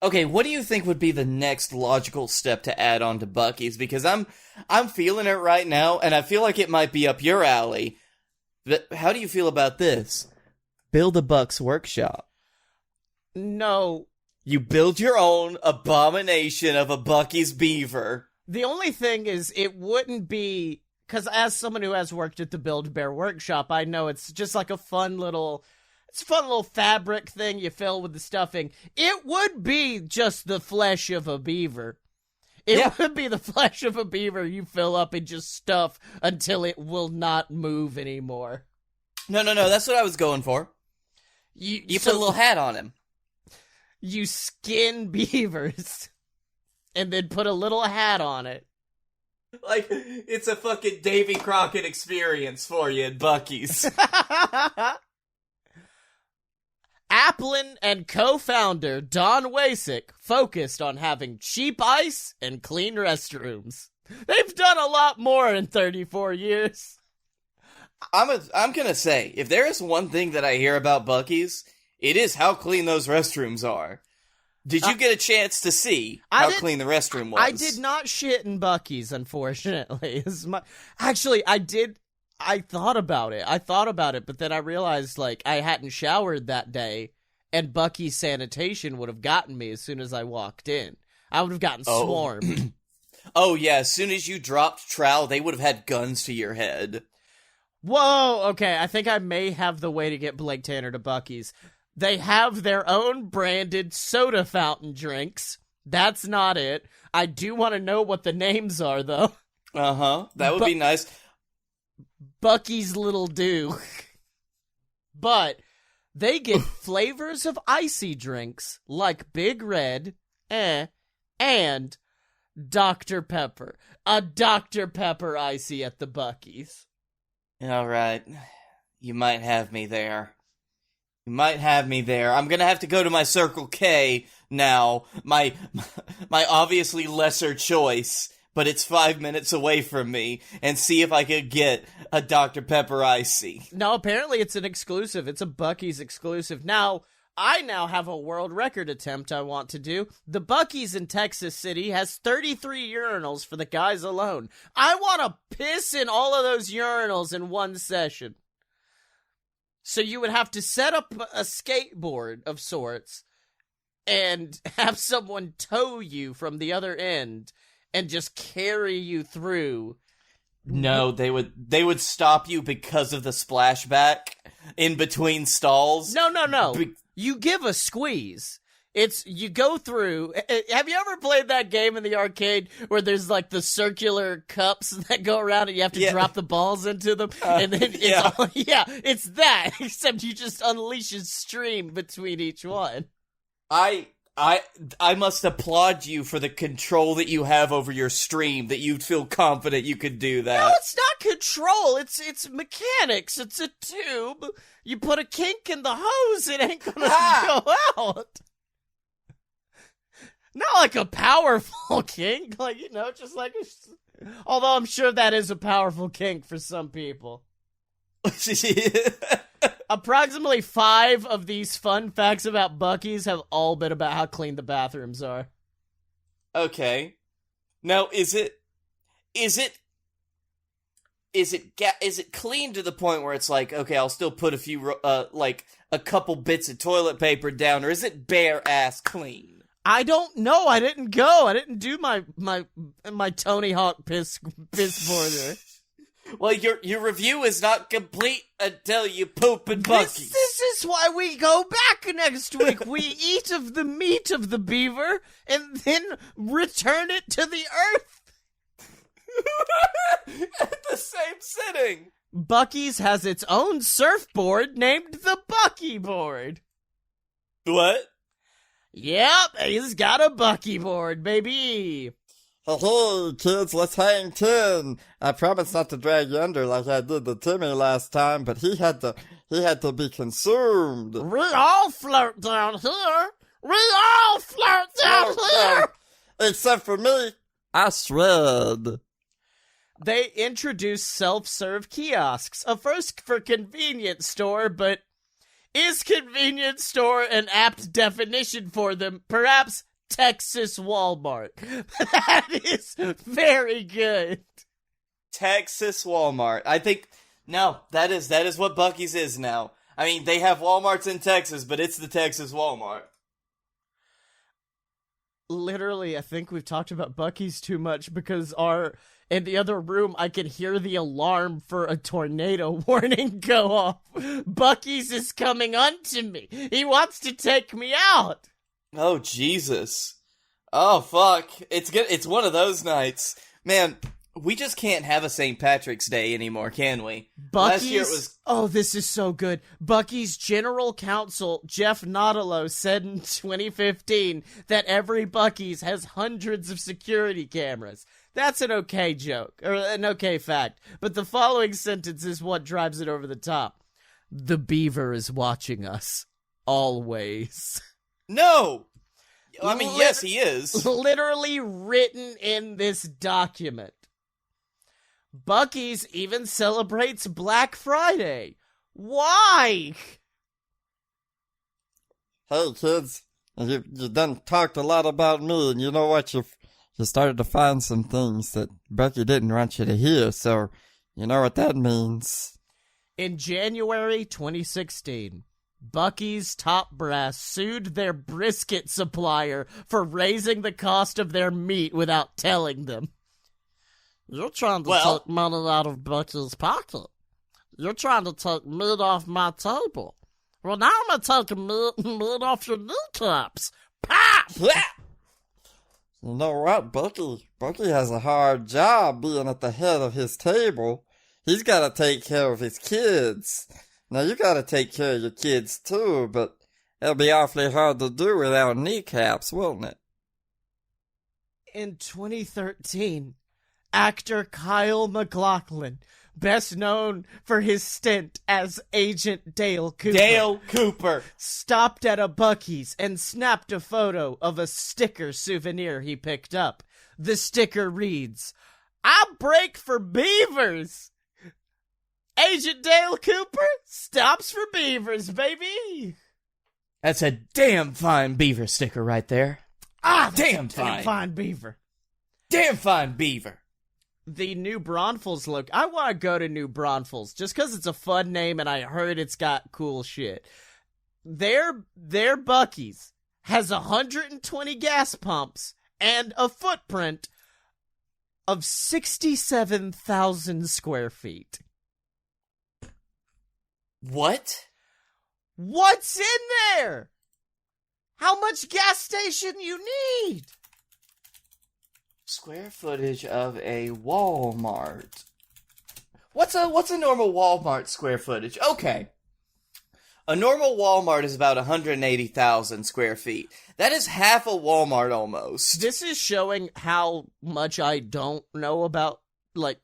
Okay, what do you think would be the next logical step to add on to Buc-ee's? Because I'm feeling it right now, and I feel like it might be up your alley. But how do you feel about this? Build a Buck's workshop. No. You build your own abomination of a Buc-ee's beaver. The only thing is, it wouldn't be... Because as someone who has worked at the Build-A-Bear workshop, I know it's just like a fun little fabric thing you fill with the stuffing. It would be just the flesh of a beaver. It would be the flesh of a beaver you fill up and just stuff until it will not move anymore. No, that's what I was going for. You put a little hat on him. You skin beavers and then put a little hat on it. Like, it's a fucking Davy Crockett experience for you at Buc-ee's. Applin and co-founder Don Wasick focused on having cheap ice and clean restrooms. They've done a lot more in 34 years. I'm gonna say, if there is one thing that I hear about Buc-ee's, it is how clean those restrooms are. Did you get a chance to see how clean the restroom was? I did not shit in Buc-ee's, unfortunately. Actually, I did. I thought about it, but then I realized, like, I hadn't showered that day, and Buc-ee's sanitation would have gotten me as soon as I walked in. I would have gotten swarmed. Oh, yeah, as soon as you dropped trowel, they would have had guns to your head. Whoa, okay, I think I may have the way to get Blake Tanner to Buc-ee's. They have their own branded soda fountain drinks. That's not it. I do want to know what the names are, though. Uh-huh, that would be nice. Buc-ee's Little Dew. But they get flavors of icy drinks like Big Red, and Dr. Pepper. A Dr. Pepper icy at the Buc-ee's. All right. You might have me there. I'm gonna have to go to my Circle K now. My obviously lesser choice, but it's 5 minutes away from me, and see if I could get a Dr. Pepper icy. No, apparently it's an exclusive. It's a Buc-ee's exclusive. Now, I now have a world record attempt I want to do. The Buc-ee's in Texas City has 33 urinals for the guys alone. I want to piss in all of those urinals in one session. So you would have to set up a skateboard of sorts and have someone tow you from the other end and just carry you through. No, they would stop you because of the splashback in between stalls. No. You give a squeeze. You go through. Have you ever played that game in the arcade where there's like the circular cups that go around and you have to drop the balls into them? And then it's that, except you just unleash a stream between each one. I must applaud you for the control that you have over your stream, that you feel confident you could do that. No, it's not control. It's mechanics. It's a tube. You put a kink in the hose, it ain't gonna go out. Not like a powerful kink, like, just like although I'm sure that is a powerful kink for some people. Approximately 5 of these fun facts about Buc-ee's have all been about how clean the bathrooms are. Okay. Now, is it clean to the point where it's like, okay, I'll still put a few, like, a couple bits of toilet paper down, or is it bare ass clean? I don't know. I didn't go. I didn't do my Tony Hawk piss border. Well, your review is not complete until you poop in Buc-ee's. This is why we go back next week. We eat of the meat of the beaver and then return it to the earth. At the same sitting. Buc-ee's has its own surfboard named the Buc-ee board. What? Yep, he's got a Buc-ee board, baby. Hey, kids, let's hang 10. I promise not to drag you under like I did to Timmy last time, but he had to be consumed. We all flirt down here. Except for me. I shred. They introduced self-serve kiosks, a first for convenience store, but is convenience store an apt definition for them? Perhaps Texas Walmart. That is very good. Texas Walmart. I think, no, that is what Buc-ee's is now. I mean, they have Walmarts in Texas, but it's the Texas Walmart. Literally, I think we've talked about Buc-ee's too much because in the other room, I could hear the alarm for a tornado warning go off. Buc-ee's is coming onto me. He wants to take me out. Oh, Jesus. Oh, fuck. It's one of those nights. Man, we just can't have a St. Patrick's Day anymore, can we? Buc-ee's, last year it was... Oh, this is so good. Buc-ee's general counsel, Jeff Nautilus, said in 2015 that every Buc-ee's has hundreds of security cameras. That's an okay joke, or an okay fact. But the following sentence is what drives it over the top. The beaver is watching us. Always. No! I mean, yes, he is. Literally written in this document. Buc-ee's even celebrates Black Friday. Why? Hey, kids, you done talked a lot about me, and you know what? You started to find some things that Buc-ee didn't want you to hear, so you know what that means. In January 2016, Buc-ee's top brass sued their brisket supplier for raising the cost of their meat without telling them. You're trying to take money out of Buc-ee's pocket. You're trying to take meat off my table. Well, now I'm going to take meat off your kneecaps. Pop! You know what, Buc-ee has a hard job being at the head of his table. He's got to take care of his kids. Now, you got to take care of your kids, too, but it'll be awfully hard to do without kneecaps, won't it? In 2013, actor Kyle MacLachlan, best known for his stint as Agent Dale Cooper, stopped at a Buc-ee's and snapped a photo of a sticker souvenir he picked up. The sticker reads, "I break for beavers." Agent Dale Cooper stops for beavers, baby. That's a damn fine beaver sticker right there. Damn fine beaver. Damn fine beaver. The New Braunfels look. I want to go to New Braunfels just because it's a fun name and I heard it's got cool shit. Their Buc-ee's has 120 gas pumps and a footprint of 67,000 square feet. What? What's in there? How much gas station you need? Square footage of a Walmart. What's a normal Walmart square footage? Okay. A normal Walmart is about 180,000 square feet. That is half a Walmart almost. This is showing how much I don't know about like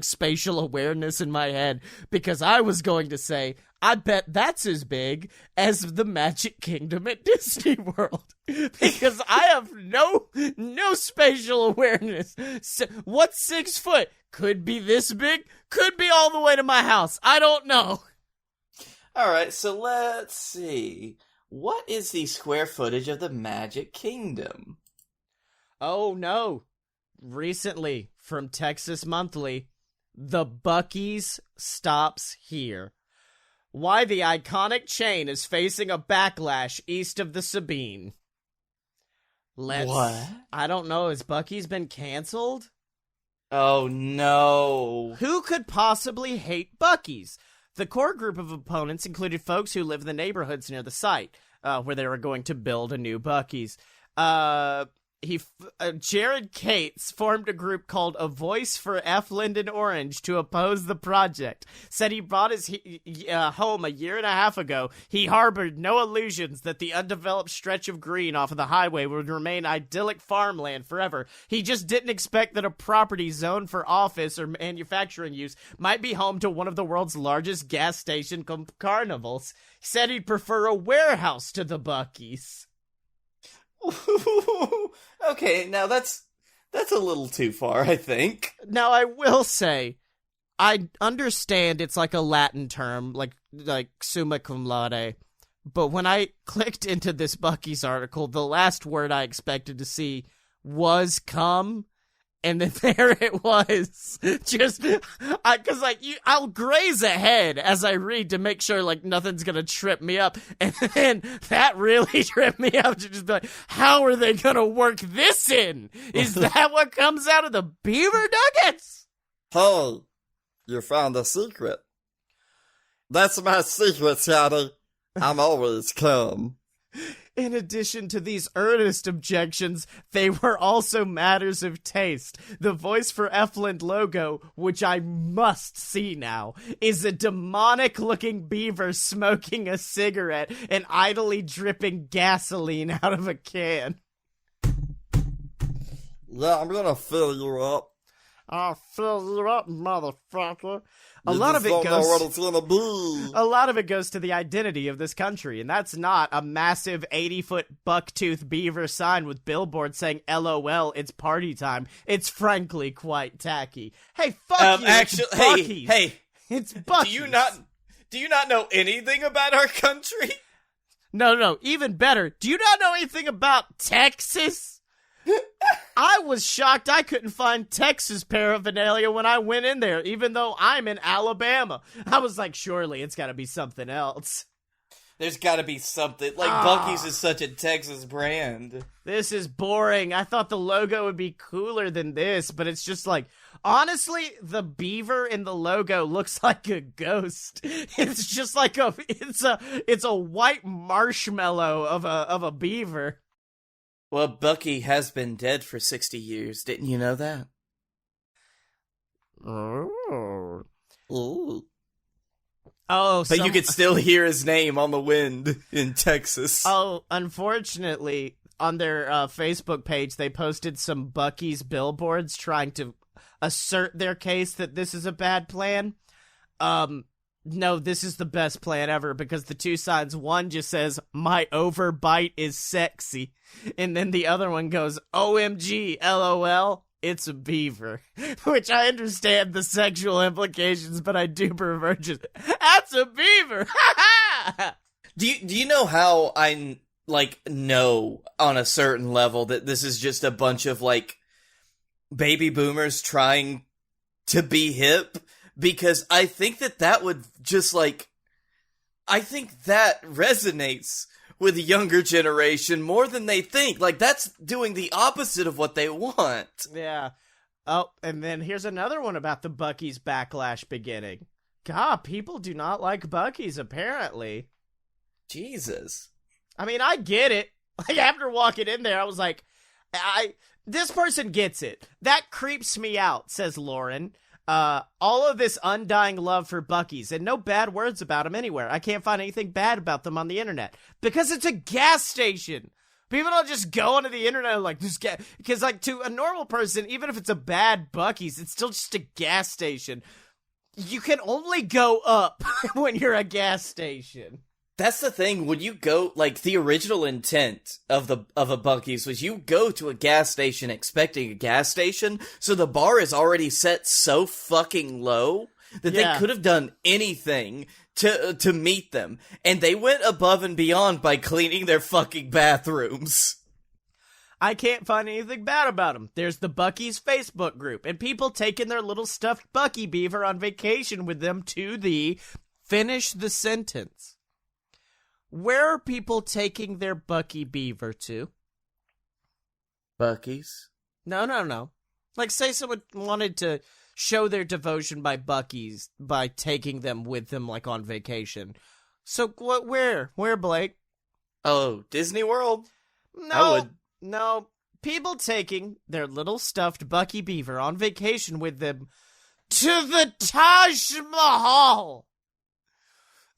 spatial awareness in my head, because I was going to say, I bet that's as big as the Magic Kingdom at Disney World, because I have no spatial awareness. What's 6 foot? Could be this big, could be all the way to my house. I don't know. Alright, so let's see. What is the square footage of the Magic Kingdom? Oh no. Recently, from Texas Monthly, the Buc-ee's stops here. Why the iconic chain is facing a backlash east of the Sabine. What? I don't know, has Buc-ee's been canceled? Oh no. Who could possibly hate Buc-ee's? The core group of opponents included folks who live in the neighborhoods near the site, where they were going to build a new Buc-ee's. Jared Cates formed a group called A Voice for F. Linden Orange to oppose the project. Said he bought his home a year and a half ago. He harbored no illusions that the undeveloped stretch of green off of the highway would remain idyllic farmland forever. He just didn't expect that a property zoned for office or manufacturing use might be home to one of the world's largest gas station carnivals. He said he'd prefer a warehouse to the Buc-ee's. Okay, now that's a little too far, I think. Now, I will say, I understand it's like a Latin term, like summa cum laude, but when I clicked into this Buc-ee's article, the last word I expected to see was cum, and then there it was. Just, because I'll graze ahead as I read to make sure nothing's gonna trip me up, and then that really tripped me up to just be like, how are they gonna work this in? Is that what comes out of the beaver nuggets? Hey, you found a secret. That's my secret, Scotty. I'm always calm. In addition to these earnest objections, they were also matters of taste. The Voice for Effland logo, which I must see now, is a demonic-looking beaver smoking a cigarette and idly dripping gasoline out of a can. Yeah, I'm gonna fill you up. I'll fill you up, motherfucker. A You lot just of it don't know goes. what it's gonna be. A lot of it goes to the identity of this country, and that's not a massive 80-foot bucktooth beaver sign with billboards saying LOL, it's party time. It's frankly quite tacky. Hey, fuck you, Actually, it's Buc-ee's. hey, It's Buc-ee's. do you not know anything about our country? No, even better. Do you not know anything about Texas? I was shocked I couldn't find Texas paraphernalia when I went in there, even though I'm in Alabama. I was like, surely it's gotta be something else. There's gotta be something. Buc-ee's is such a Texas brand. This is boring. I thought the logo would be cooler than this, but it's just honestly, the beaver in the logo looks like a ghost. It's just it's a white marshmallow of a beaver. Well, Buc-ee has been dead for 60 years. Didn't you know that? Oh. Ooh. Oh, But you could still hear his name on the wind in Texas. Oh, unfortunately, on their Facebook page, they posted some Buc-ee's billboards trying to assert their case that this is a bad plan. No, this is the best plan ever, because the two signs, one just says, my overbite is sexy, and then the other one goes, OMG, LOL, it's a beaver. Which I understand the sexual implications, but I do prefer just, that's a beaver! Do you know how I, know on a certain level that this is just a bunch of, baby boomers trying to be hip? Because I think that would just, I think that resonates with the younger generation more than they think. That's doing the opposite of what they want. Yeah. Oh, and then here's another one about the Buc-ee's backlash beginning. God, people do not like Buc-ee's, apparently. Jesus. I mean, I get it. Like, after walking in there, I was like, this person gets it. That creeps me out, says Lauren. All of this undying love for Buc-ee's and no bad words about them anywhere. I can't find anything bad about them on the internet because it's a gas station. People don't just go onto the internet and like, this gas, because like to a normal person, even if it's a bad Buc-ee's, it's still just a gas station. You can only go up when you're a gas station. That's the thing, when you go, like, the original intent of a Buc-ee's was you go to a gas station expecting a gas station, so the bar is already set so fucking low that they could have done anything to meet them, and they went above and beyond by cleaning their fucking bathrooms. I can't find anything bad about them. There's the Buc-ee's Facebook group, and people taking their little stuffed Buc-ee beaver on vacation with them to the... Finish the sentence. Where are people taking their Buc-ee beaver to? Buc-ee's? No. Like, say someone wanted to show their devotion by Buc-ee's by taking them with them, like, on vacation. So, where? Where, Blake? Oh, Disney World? No. People taking their little stuffed Buc-ee beaver on vacation with them to the Taj Mahal.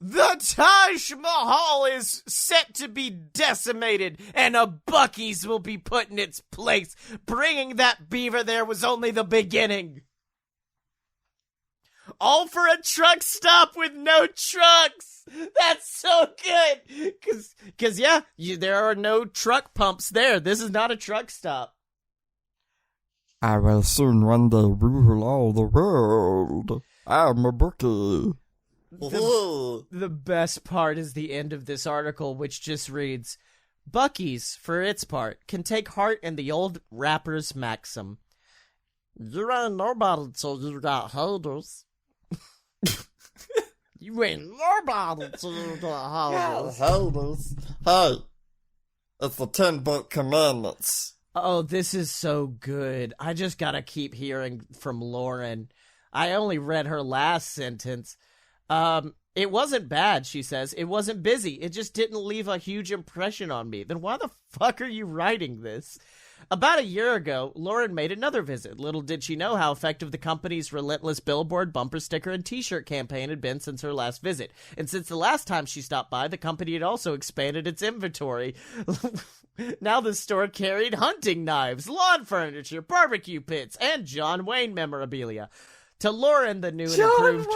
The Taj Mahal is set to be decimated, and a Buc-ee's will be put in its place. Bringing that beaver there was only the beginning. All for a truck stop with no trucks. That's so good. Cause there are no truck pumps there. This is not a truck stop. I will soon one day rule all the world. I'm a Buc-ee. The best part is the end of this article, which just reads, Buc-ee's, for its part, can take heart in the old rapper's maxim. You ain't nobody till you got haters. You ain't nobody till you got haters. Hey, it's the 10 book commandments. Oh, this is so good. I just gotta keep hearing from Lauren. I only read her last sentence. It wasn't bad, she says. It wasn't busy. It just didn't leave a huge impression on me. Then why the fuck are you writing this? About a year ago, Lauren made another visit. Little did she know how effective the company's relentless billboard, bumper sticker, and t-shirt campaign had been since her last visit. And since the last time she stopped by, the company had also expanded its inventory. Now the store carried hunting knives, lawn furniture, barbecue pits, and John Wayne memorabilia. To Lauren, the new and improved...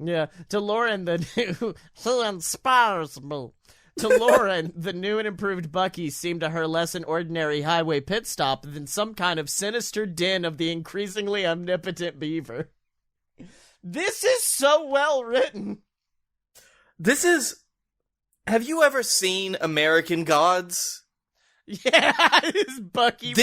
Yeah, to Lauren, the new... He inspires me. To Lauren, the new and improved Buc-ee's seemed to her less an ordinary highway pit stop than some kind of sinister den of the increasingly omnipotent beaver. This is so well written. This is... Have you ever seen American Gods? Yeah, is Buc-ee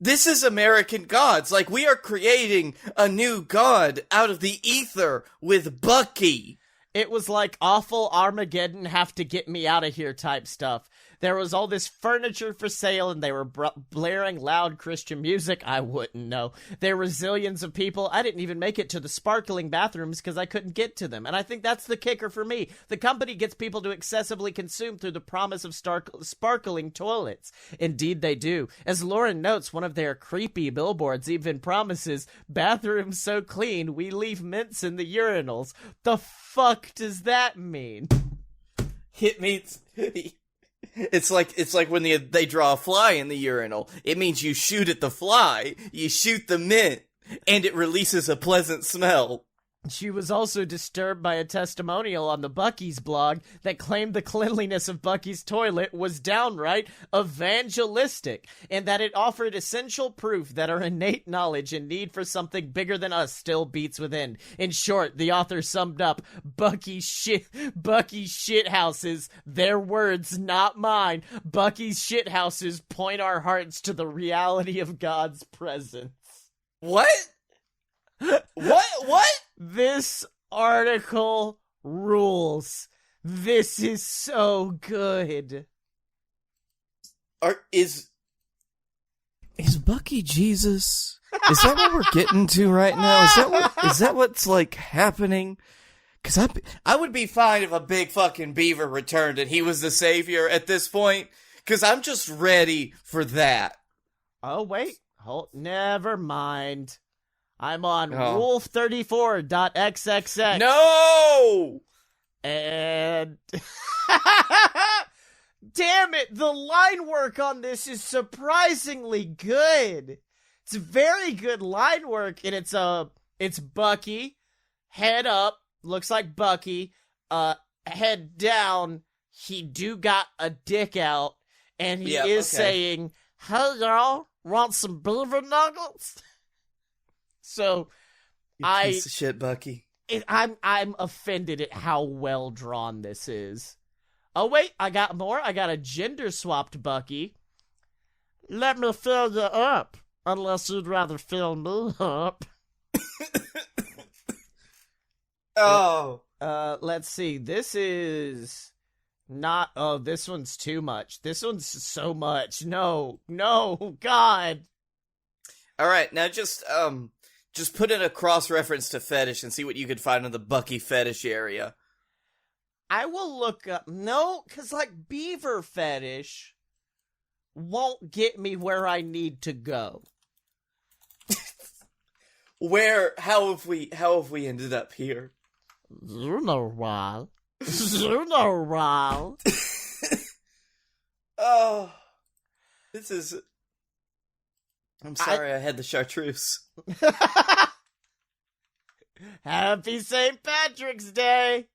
This is American Gods. Like, we are creating a new god out of the ether with Buc-ee. It was like awful Armageddon have to get me out of here type stuff. There was all this furniture for sale, and they were blaring loud Christian music. I wouldn't know. There were zillions of people. I didn't even make it to the sparkling bathrooms because I couldn't get to them. And I think that's the kicker for me. The company gets people to excessively consume through the promise of sparkling toilets. Indeed, they do. As Lauren notes, one of their creepy billboards even promises, bathrooms so clean, we leave mints in the urinals. The fuck does that mean? It means... It's like when they draw a fly in the urinal. It means you shoot at the fly, you shoot the mint, and it releases a pleasant smell. She was also disturbed by a testimonial on the Buc-ee's blog that claimed the cleanliness of Buc-ee's toilet was downright evangelistic, and that it offered essential proof that our innate knowledge and need for something bigger than us still beats within. In short, the author summed up, Buc-ee's shithouses, their words, not mine. Buc-ee's shithouses point our hearts to the reality of God's presence. What? What? This article rules. This is so good. Is Buc-ee Jesus? Is that what we're getting to right now? Is that what's like happening? Because I would be fine if a big fucking beaver returned and he was the savior at this point. Because I'm just ready for that. Oh, wait. Never mind. I'm on Oh. wolf34.xxx. No! And... Damn it, the line work on this is surprisingly good. It's very good line work, and it's Bucky, head up, looks like Bucky, head down, he do got a dick out, and he is saying, "Hey y'all, want some beaver nuggets?" So, You piece of shit, Bucky. I'm offended at how well drawn this is. Oh, wait, I got more. I got a gender-swapped Bucky. Let me fill you up, unless you'd rather fill me up. Oh. Let's see. This is not... Oh, this one's too much. This one's so much. No, God. All right, now just put in a cross-reference to fetish and see what you could find in the Bucky fetish area. I will look up... No, because, beaver fetish won't get me where I need to go. How have we ended up here? You know why. You know why. Oh, this is... I'm sorry I had the chartreuse. Happy St. Patrick's Day!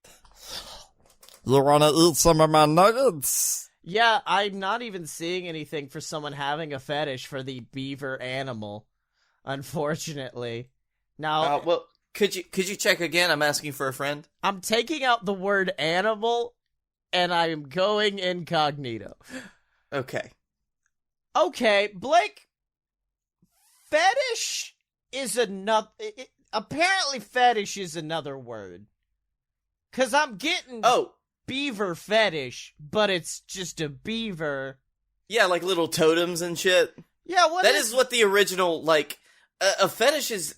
You wanna eat some of my nuggets? Yeah, I'm not even seeing anything for someone having a fetish for the beaver animal, unfortunately. Now, Well, could you check again? I'm asking for a friend. I'm taking out the word animal, and I'm going incognito. Okay. Okay, Blake, fetish is another... apparently fetish is another word. Because I'm getting... Oh. Beaver fetish, but it's just a beaver. Yeah, like little totems and shit. Yeah, That is what the original, a fetish is,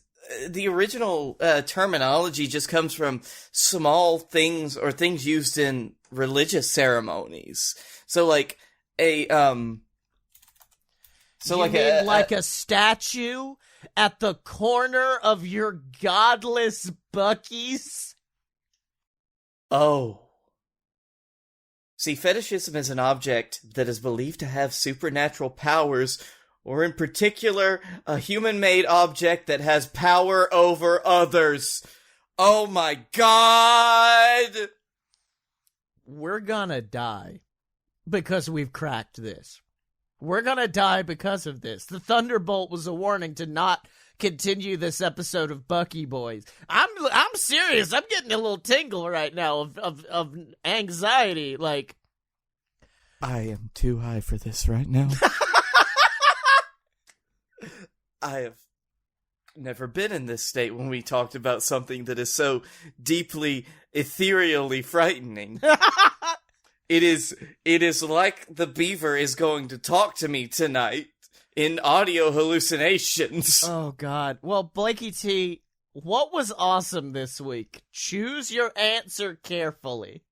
the original terminology just comes from small things or things used in religious ceremonies. So, a statue at the corner of your godless Bucky's? Oh. See, fetishism is an object that is believed to have supernatural powers, or in particular, a human-made object that has power over others. Oh my god! We're gonna die because we've cracked this. We're gonna die because of this. The Thunderbolt was a warning to not continue this episode of Bucky Boys. I'm serious. I'm getting a little tingle right now of anxiety. I am too high for this right now. I have never been in this state when we talked about something that is so deeply, ethereally frightening. It is like the beaver is going to talk to me tonight in audio hallucinations. Oh, God. Well, Blakey T, what was awesome this week? Choose your answer carefully.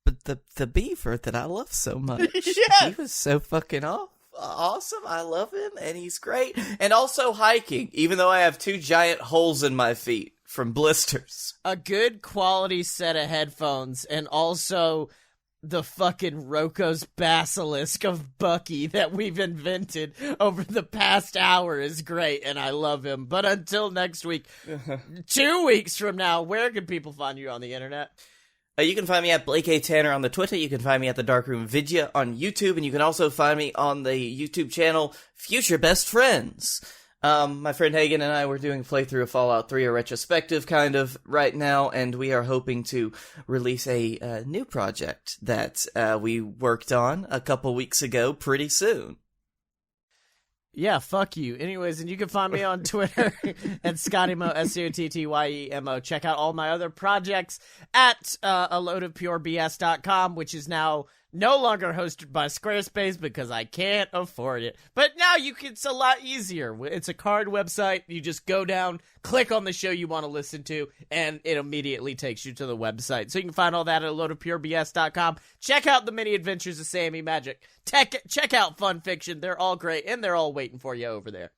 But the beaver that I love so much, Yeah. he was so fucking awesome. I love him, and he's great. And also hiking, even though I have 2 giant holes in my feet from blisters. A good quality set of headphones, and also the fucking Roko's Basilisk of Bucky that we've invented over the past hour is great, and I love him. But until next week, 2 weeks from now, where can people find you on the internet? You can find me at Blake A. Tanner on the Twitter. You can find me at the Darkroom Vidya on YouTube, and you can also find me on the YouTube channel Future Best Friends. My friend Hagen and I were doing a playthrough of Fallout 3, a retrospective kind of right now, and we are hoping to release a new project that we worked on a couple weeks ago pretty soon. Yeah, fuck you. Anyways, and you can find me on Twitter at ScottyMo, SCOTTYEMO. Check out all my other projects at aloadofpurebs.com, which is now No longer hosted by Squarespace because I can't afford it. But now it's a lot easier. It's a card website. You just go down, click on the show you want to listen to, and it immediately takes you to the website. So you can find all that at loadofpurebs.com. Check out the mini adventures of Sammy Magic. Check out Fun Fiction. They're all great, and they're all waiting for you over there.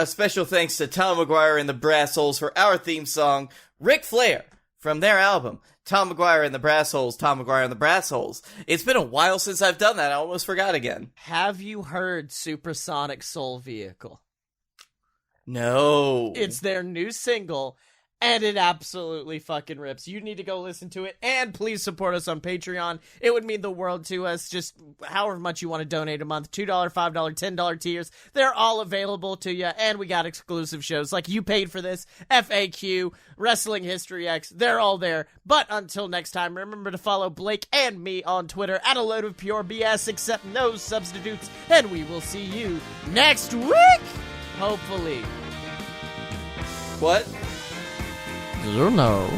Special thanks to Tom McGuire and the Brass Holes for our theme song, Ric Flair, from their album, Tom McGuire and the Brass Holes, Tom McGuire and the Brass Holes. It's been a while since I've done that. I almost forgot again. Have you heard Supersonic Soul Vehicle? No. It's their new single, and it absolutely fucking rips. You need to go listen to it, and please support us on Patreon. It would mean the world to us. Just however much you want to donate a month, $2, $5, $10 tiers. They're all available to you, and we got exclusive shows like You Paid for This, FAQ, Wrestling History X. They're all there. But until next time, remember to follow Blake and me on Twitter at a load of pure BS, except no substitutes, and we will see you next week, hopefully. What? You know.